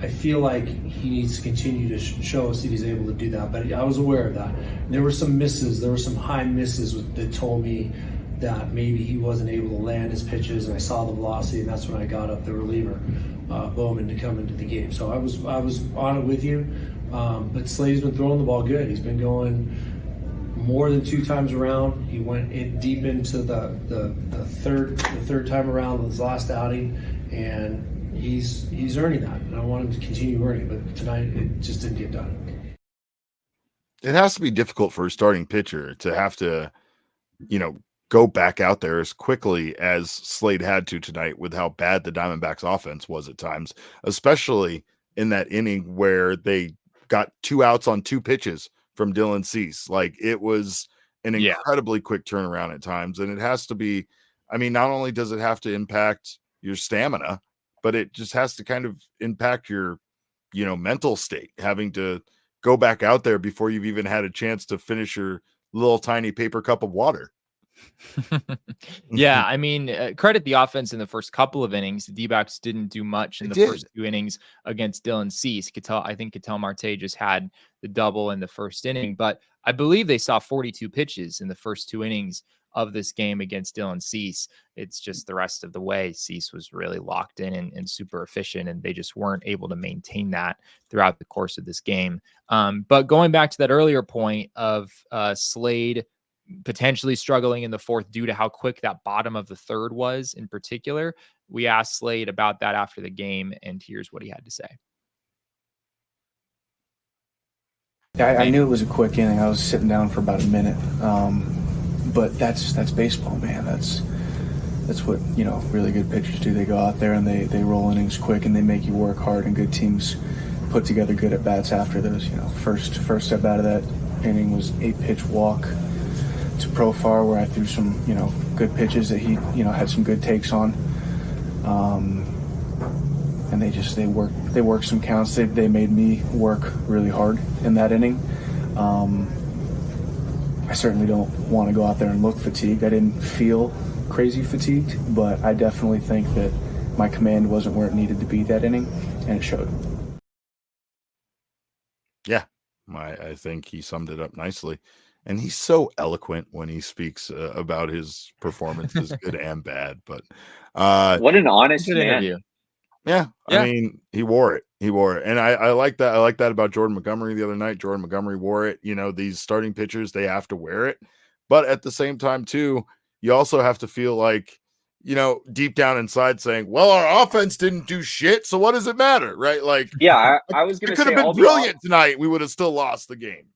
I feel like he needs to continue to show us that he's able to do that. But I was aware of that. There were some misses. There were some high misses that told me that maybe he wasn't able to land his pitches, and I saw the velocity, and that's when I got up the reliever, Bowman, to come into the game. So I was on it with you. But Slade's been throwing the ball good. He's been going more than 2 times around. He went deep into the third time around with his last outing, and he's earning that. And I want him to continue earning, but tonight it just didn't get done. It has to be difficult for a starting pitcher to have to, go back out there as quickly as Slade had to tonight with how bad the Diamondbacks offense was at times, especially in that inning where they got 2 outs on 2 pitches from Dylan Cease. Like, it was an incredibly quick turnaround at times. And it has to be, not only does it have to impact your stamina, but it just has to kind of impact your, mental state, having to go back out there before you've even had a chance to finish your little tiny paper cup of water. Yeah, credit the offense in the first couple of innings. The D-backs didn't do much in the first 2 innings against Dylan Cease. I think Ketel Marte just had the double in the first inning, but I believe they saw 42 pitches in the first 2 innings of this game against Dylan Cease. It's just the rest of the way. Cease was really locked in and super efficient, and they just weren't able to maintain that throughout the course of this game. But going back to that earlier point of Slade potentially struggling in the 4th due to how quick that bottom of the 3rd was in particular, we asked Slade about that after the game, and here's what he had to say. I knew it was a quick inning. I was sitting down for about a minute. But that's baseball, man. That's what, really good pitchers do. They go out there and they roll innings quick, and they make you work hard, and good teams put together good at-bats after those. First step out of that inning was 8-pitch walk to Profar, where I threw some, good pitches that he, had some good takes on. And they worked some counts. They made me work really hard in that inning. I certainly don't want to go out there and look fatigued. I didn't feel crazy fatigued, but I definitely think that my command wasn't where it needed to be that inning, and it showed. Yeah, I think he summed it up nicely. And he's so eloquent when he speaks about his performances, good and bad. But what an honest man. Interview. Yeah, he wore it. And I like that. I like that about Jordan Montgomery the other night. Jordan Montgomery wore it. These starting pitchers, they have to wear it. But at the same time, too, you also have to feel like, deep down inside saying, well, our offense didn't do shit, so what does it matter? Right? Like, yeah, I was going to say, it could have been brilliant tonight. We would have still lost the game.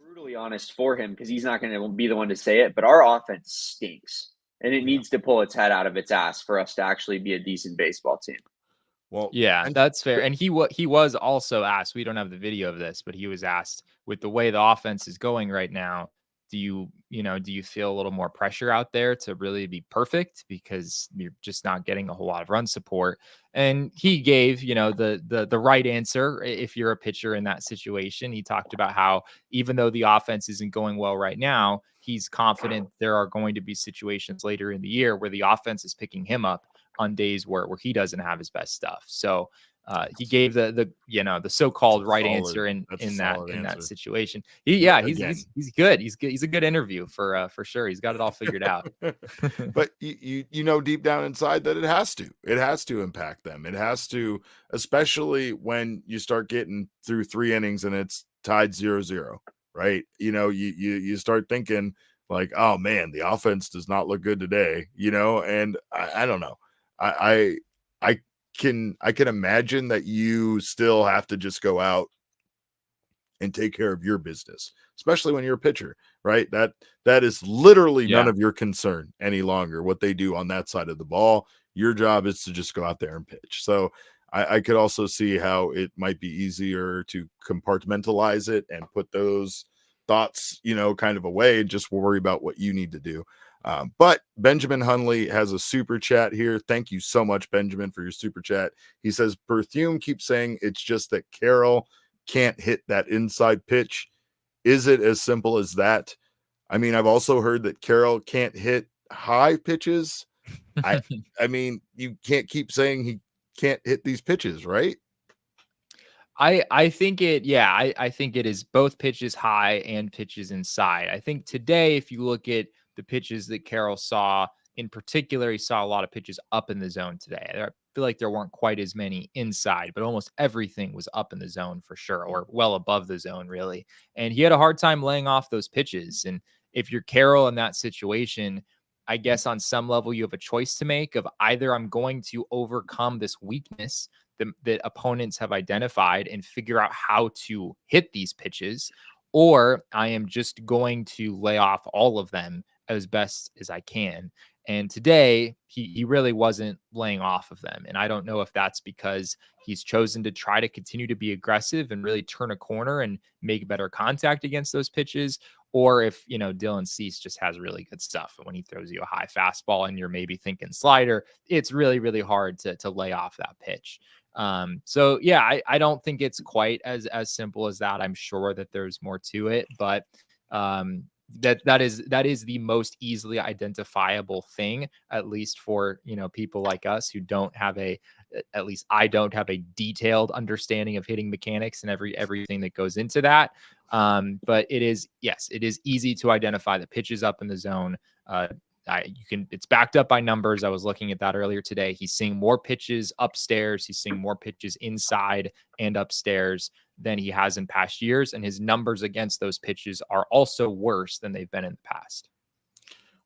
Brutally honest for him, because he's not going to be the one to say it, but our offense stinks, and it needs to pull its head out of its ass for us to actually be a decent baseball team. Well, yeah, that's fair. And he was also asked, we don't have the video of this, but he was asked, with the way the offense is going right now, do you feel a little more pressure out there to really be perfect because you're just not getting a whole lot of run support? And he gave, the right answer. If you're a pitcher in that situation, he talked about how even though the offense isn't going well right now, he's confident there are going to be situations later in the year where the offense is picking him up on days where he doesn't have his best stuff. So he gave the so-called right answer in that situation. He's good. He's a good interview for sure. He's got it all figured out. But you deep down inside that it has to impact them. It has to, especially when you start getting through 3 innings and it's tied 0-0, right? You start thinking like, oh man, the offense does not look good today, and I don't know. I can imagine that you still have to just go out and take care of your business, especially when you're a pitcher, right? That is literally none of your concern any longer, what they do on that side of the ball. Your job is to just go out there and pitch. So I could also see how it might be easier to compartmentalize it and put those thoughts, kind of away and just worry about what you need to do. But Benjamin Hunley has a super chat here. Thank you so much, Benjamin, for your super chat. He says, Berthume keeps saying it's just that Carroll can't hit that inside pitch. Is it as simple as that? I mean, I've also heard that Carroll can't hit high pitches. I mean, you can't keep saying he can't hit these pitches, right? I think I think it is both pitches high and pitches inside. I think today, if you look at the pitches that Carroll saw in particular, he saw a lot of pitches up in the zone today. I feel like there weren't quite as many inside, but almost everything was up in the zone for sure, or well above the zone, really. And he had a hard time laying off those pitches. And if you're Carroll in that situation, I guess on some level you have a choice to make of either I'm going to overcome this weakness that opponents have identified and figure out how to hit these pitches, or I am just going to lay off all of them as best as I can. And today, he really wasn't laying off of them. And I don't know if that's because he's chosen to try to continue to be aggressive and really turn a corner and make better contact against those pitches, or if, Dylan Cease just has really good stuff. And when he throws you a high fastball and you're maybe thinking slider, it's really, really hard to lay off that pitch. So yeah, I don't think it's quite as simple as that. I'm sure that there's more to it, but that is the most easily identifiable thing, at least for people like us who don't have at least I don't have a detailed understanding of hitting mechanics and everything that goes into that. But it is easy to identify the pitches up in the zone. It's backed up by numbers. I was looking at that earlier today. He's seeing more pitches upstairs. He's seeing more pitches inside and upstairs than he has in past years. And his numbers against those pitches are also worse than they've been in the past.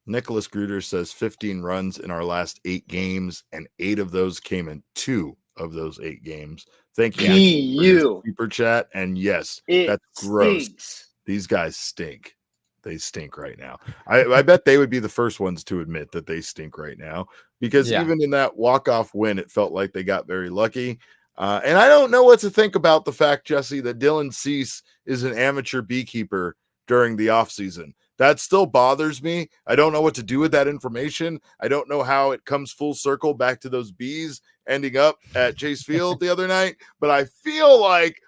Nicholas Gruder says 15 runs in our last 8 games, and 8 of those came in 2 of those 8 games. Thank you. Super chat. And yes, that's gross. Stinks. These guys stink. They stink right now. I bet they would be the first ones to admit that they stink right now, because even in that walk-off win, it felt like they got very lucky. And I don't know what to think about the fact, Jesse, that Dylan Cease is an amateur beekeeper during the offseason. That still bothers me. I don't know what to do with that information. I don't know how it comes full circle back to those bees ending up at Chase Field the other night, but I feel like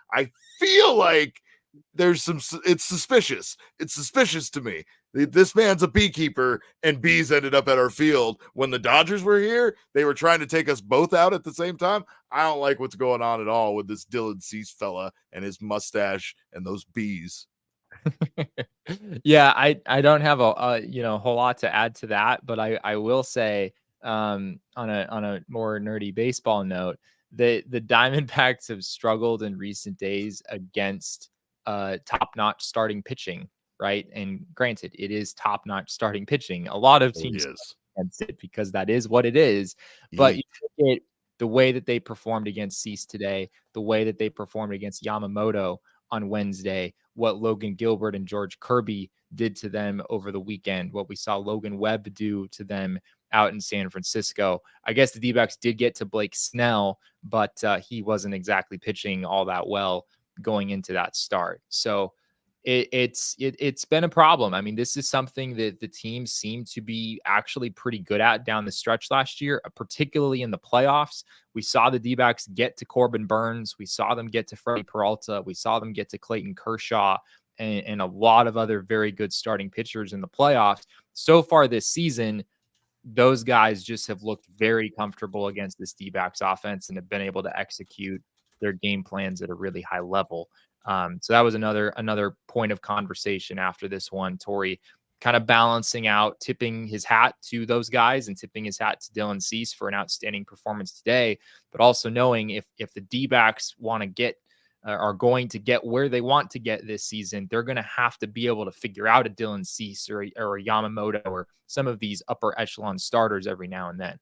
there's it's suspicious. It's suspicious to me. This man's a beekeeper, and bees ended up at our field. When the Dodgers were here, they were trying to take us both out at the same time. I don't like what's going on at all with this Dylan Cease fella and his mustache and those bees. Yeah, I don't have a whole lot to add to that, but I will say on a more nerdy baseball note, the Diamondbacks have struggled in recent days against top-notch starting pitching, right? And granted, it is top-notch starting pitching. A lot of teams against it because that is what it is. But you look at the way that they performed against Cease today, the way that they performed against Yamamoto on Wednesday, what Logan Gilbert and George Kirby did to them over the weekend, what we saw Logan Webb do to them out in San Francisco. I guess the D-backs did get to Blake Snell, but he wasn't exactly pitching all that well going into that start. So it's been a problem. I mean, this is something that the team seemed to be actually pretty good at down the stretch last year, particularly in the playoffs. We saw the D-backs get to Corbin Burns. We saw them get to Freddie Peralta. We saw them get to Clayton Kershaw and a lot of other very good starting pitchers in the playoffs. So far this season, those guys just have looked very comfortable against this D-backs offense and have been able to execute their game plans at a really high level. So that was another point of conversation after this one. Torey kind of balancing out, tipping his hat to those guys and tipping his hat to Dylan Cease for an outstanding performance today, but also knowing if the D-backs are going to get where they want to get this season, they're going to have to be able to figure out a Dylan Cease or a Yamamoto or some of these upper echelon starters every now and then.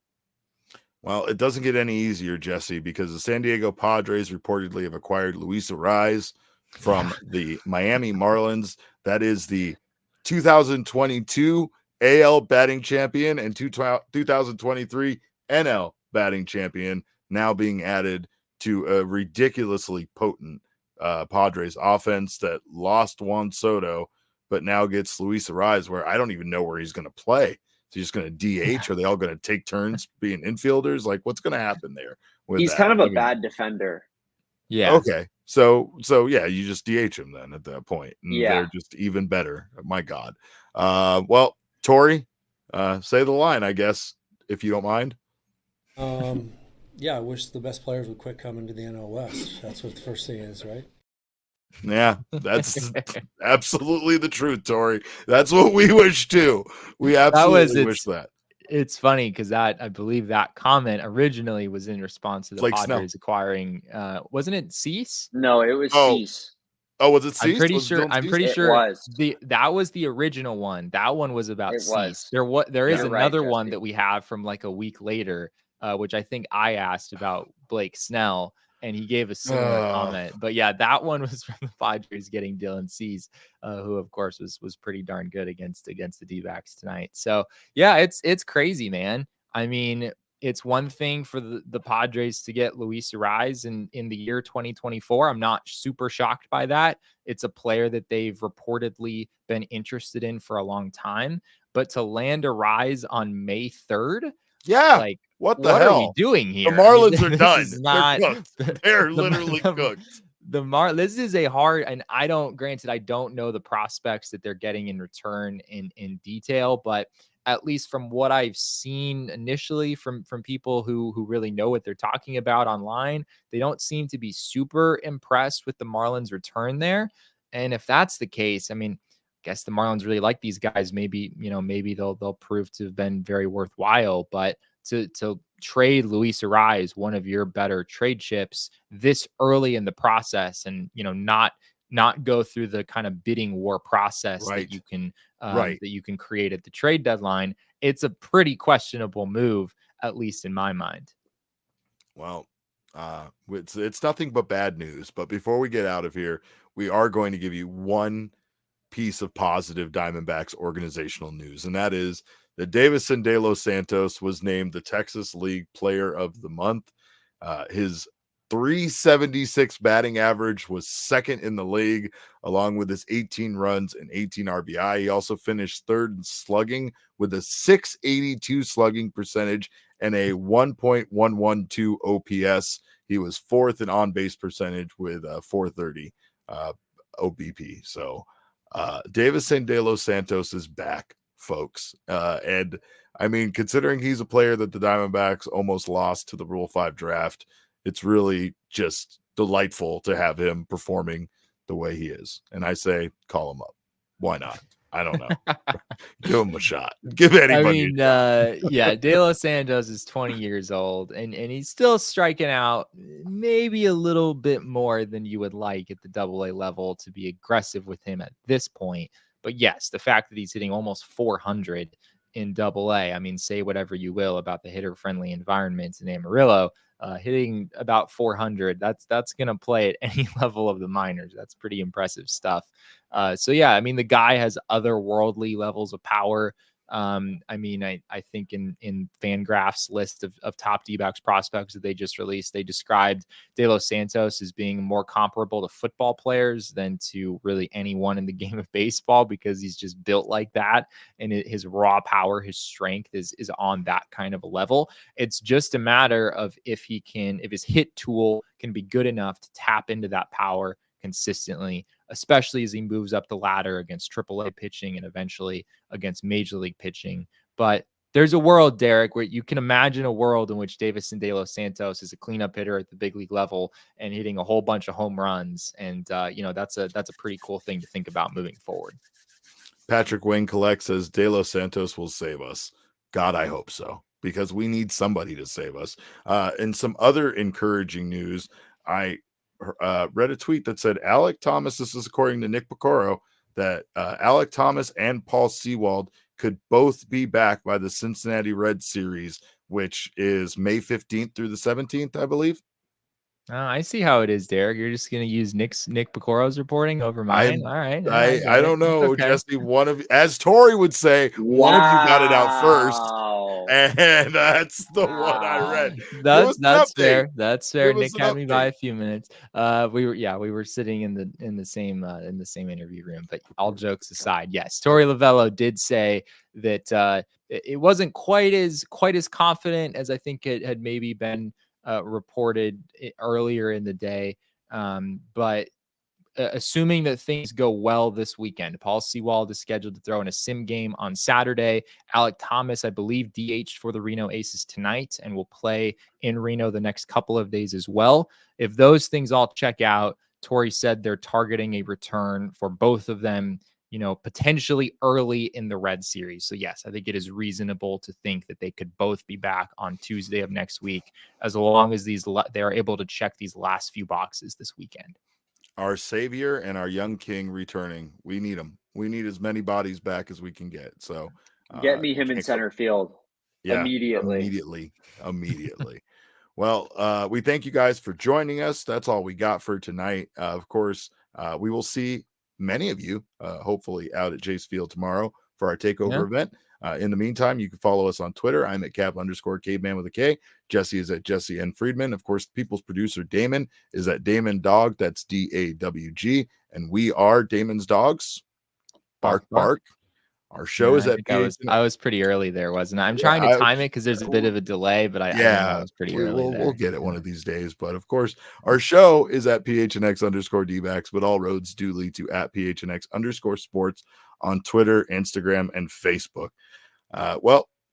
Well, it doesn't get any easier, Jesse, because the San Diego Padres reportedly have acquired Luis Arraez from the Miami Marlins. That is the 2022 AL batting champion and 2023 NL batting champion, now being added to a ridiculously potent Padres offense that lost Juan Soto, but now gets Luis Arraez, where I don't even know where he's going to play. Is he just going to DH? Are they all going to take turns being infielders? Like, what's going to happen there? He's kind of a bad defender. Yeah. Okay. So yeah, you just DH him then at that point. And they're just even better. My God. Well, Torey, say the line, I guess, if you don't mind. Yeah, I wish the best players would quit coming to the NL West. That's what the first thing is, right? Yeah, that's absolutely the truth, Torey. That's what we wish too. We absolutely wish that. It's funny because I believe that comment originally was in response to the Blake Padres acquiring, wasn't it Cease? No, it was Cease. Oh, was it Cease? I'm pretty sure that was the original one. That one was about Cease. There is another one that we have from like a week later, which I think I asked about Blake Snell, and he gave a similar comment. But yeah, that one was from the Padres getting Dylan Cease, who of course was pretty darn good against the D-backs tonight. So yeah, it's crazy, man. I mean, it's one thing for the Padres to get Luis Arraez in the year 2024. I'm not super shocked by that. It's a player that they've reportedly been interested in for a long time. But to land Arraez on May 3rd, like what hell are we doing here? The Marlins are done. Not, they're cooked. They're literally cooked. This is a hard, and I don't know the prospects that they're getting in return in detail, but at least from what I've seen initially from people who really know what they're talking about online, they don't seem to be super impressed with the Marlins return there. And if that's the case, I mean, I guess the Marlins really like these guys. Maybe they'll prove to have been very worthwhile, but to trade Luis Arraez, one of your better trade chips, this early in the process, and not go through the kind of bidding war process that you can create at the trade deadline, it's a pretty questionable move, at least in my mind. Well, it's nothing but bad news. But before we get out of here, we are going to give you one piece of positive Diamondbacks organizational news, and that is that Davison De Los Santos was named the Texas League Player of the Month. His .376 batting average was second in the league, along with his 18 runs and 18 RBI. He also finished third in slugging with a .682 slugging percentage and a 1.112 OPS. He was fourth in on-base percentage with 430 OBP. So Davison De Los Santos is back, folks. And I mean, considering he's a player that the Diamondbacks almost lost to the Rule 5 draft, it's really just delightful to have him performing the way he is. And I say, call him up. Why not? I don't know. Give him a shot. Give anybody a shot. Yeah, De Los Santos is 20 years old, and he's still striking out maybe a little bit more than you would like at the AA level to be aggressive with him at this point. But yes, the fact that he's hitting almost 400 in AA, I mean, say whatever you will about the hitter-friendly environments in Amarillo, hitting about 400, that's going to play at any level of the minors. That's pretty impressive stuff. So yeah, I mean, the guy has otherworldly levels of power. I mean, I think in Fangraph's list of top D-backs prospects that they just released, they described De Los Santos as being more comparable to football players than to really anyone in the game of baseball, because he's just built like that. And his raw power, his strength is on that kind of a level. It's just a matter of if his hit tool can be good enough to tap into that power consistently, especially as he moves up the ladder against AAA pitching and eventually against Major League pitching. But there's a world, Derek, where you can imagine a world in which Davison De Los Santos is a cleanup hitter at the big league level and hitting a whole bunch of home runs. And, that's a pretty cool thing to think about moving forward. Patrick Wayne Collect says De Los Santos will save us. God, I hope so, because we need somebody to save us. And some other encouraging news, I read a tweet that said Alec Thomas, this is according to Nick Picoro, that Alec Thomas and Paul Sewald could both be back by the Cincinnati Reds series, which is May 15th through the 17th, I believe. I see how it is, Derek. You're just going to use Nick Picoro's reporting over mine. All right. I don't know, okay. Jesse. As Torey would say, one of you got it out first. And that's the one I read. That's fair. That's fair. Nick had me by a few minutes. We were sitting in the same interview room. But all jokes aside, yes, Torey Lovullo did say that it wasn't quite as confident as I think it had maybe been reported earlier in the day. But assuming that things go well this weekend, Paul Sewald is scheduled to throw in a sim game on Saturday. Alec Thomas, I believe, DH'd for the Reno Aces tonight and will play in Reno the next couple of days as well. If those things all check out, Torey said they're targeting a return for both of them, potentially early in the Red Series. So yes, I think it is reasonable to think that they could both be back on Tuesday of next week, as long as they are able to check these last few boxes this weekend. Our savior and our young king returning. We need them. We need as many bodies back as we can get. So get me him in center field. Yeah, immediately. Well, we thank you guys for joining us. That's all we got for tonight. Of course, we will see many of you, hopefully, out at Chase Field tomorrow for our takeover event. In the meantime, you can follow us on Twitter. I'm at Cap_Caveman with a K. Jesse is at Jesse N. Friedman. Of course, People's producer Damon is at Damon Dog. That's DAWG. And we are Damon's Dogs. Bark, bark. Our show is at I was pretty early there, wasn't I? I'm trying to time it because there's a bit of a delay, but I was pretty early. We'll get it one of these days. But of course, our show is at PHNX_D-backs, but all roads do lead to at PHNX_sports on Twitter, Instagram, and Facebook.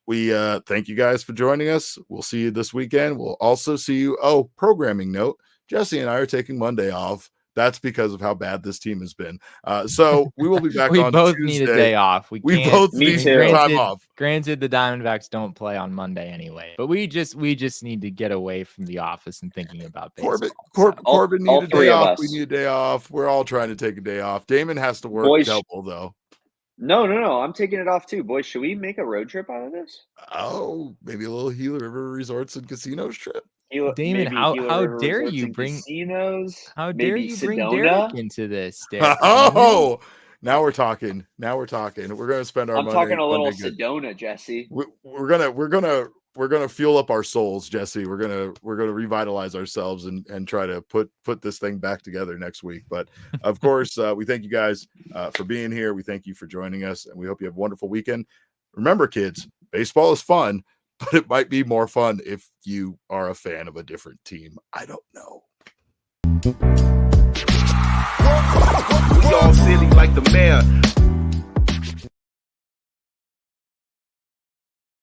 We thank you guys for joining us. We'll see you this weekend. We'll also see you. Programming note, Jesse and I are taking Monday off. That's because of how bad this team has been. So we will be back we on both Tuesday. need a day off. We both need time off. Granted, the Diamondbacks don't play on Monday anyway, but we just need to get away from the office and thinking about baseball. Corbin need a day off. We need a day off. We're all trying to take a day off. Damon has to work double, though. No. I'm taking it off too, boys. Should we make a road trip out of this? Maybe a little Gila River Resorts and Casinos trip. Damon, how dare you bring casinos? How dare you bring Sedona? Derek into this? Derek? Now we're talking. We're gonna spend our money. I'm talking a little Sedona, Jesse. We're gonna fuel up our souls, Jesse. We're gonna revitalize ourselves and try to put this thing back together next week. But of course, we thank you guys for being here. We thank you for joining us, and we hope you have a wonderful weekend. Remember, kids, baseball is fun, but it might be more fun if you are a fan of a different team. I don't know. We all silly like the mayor.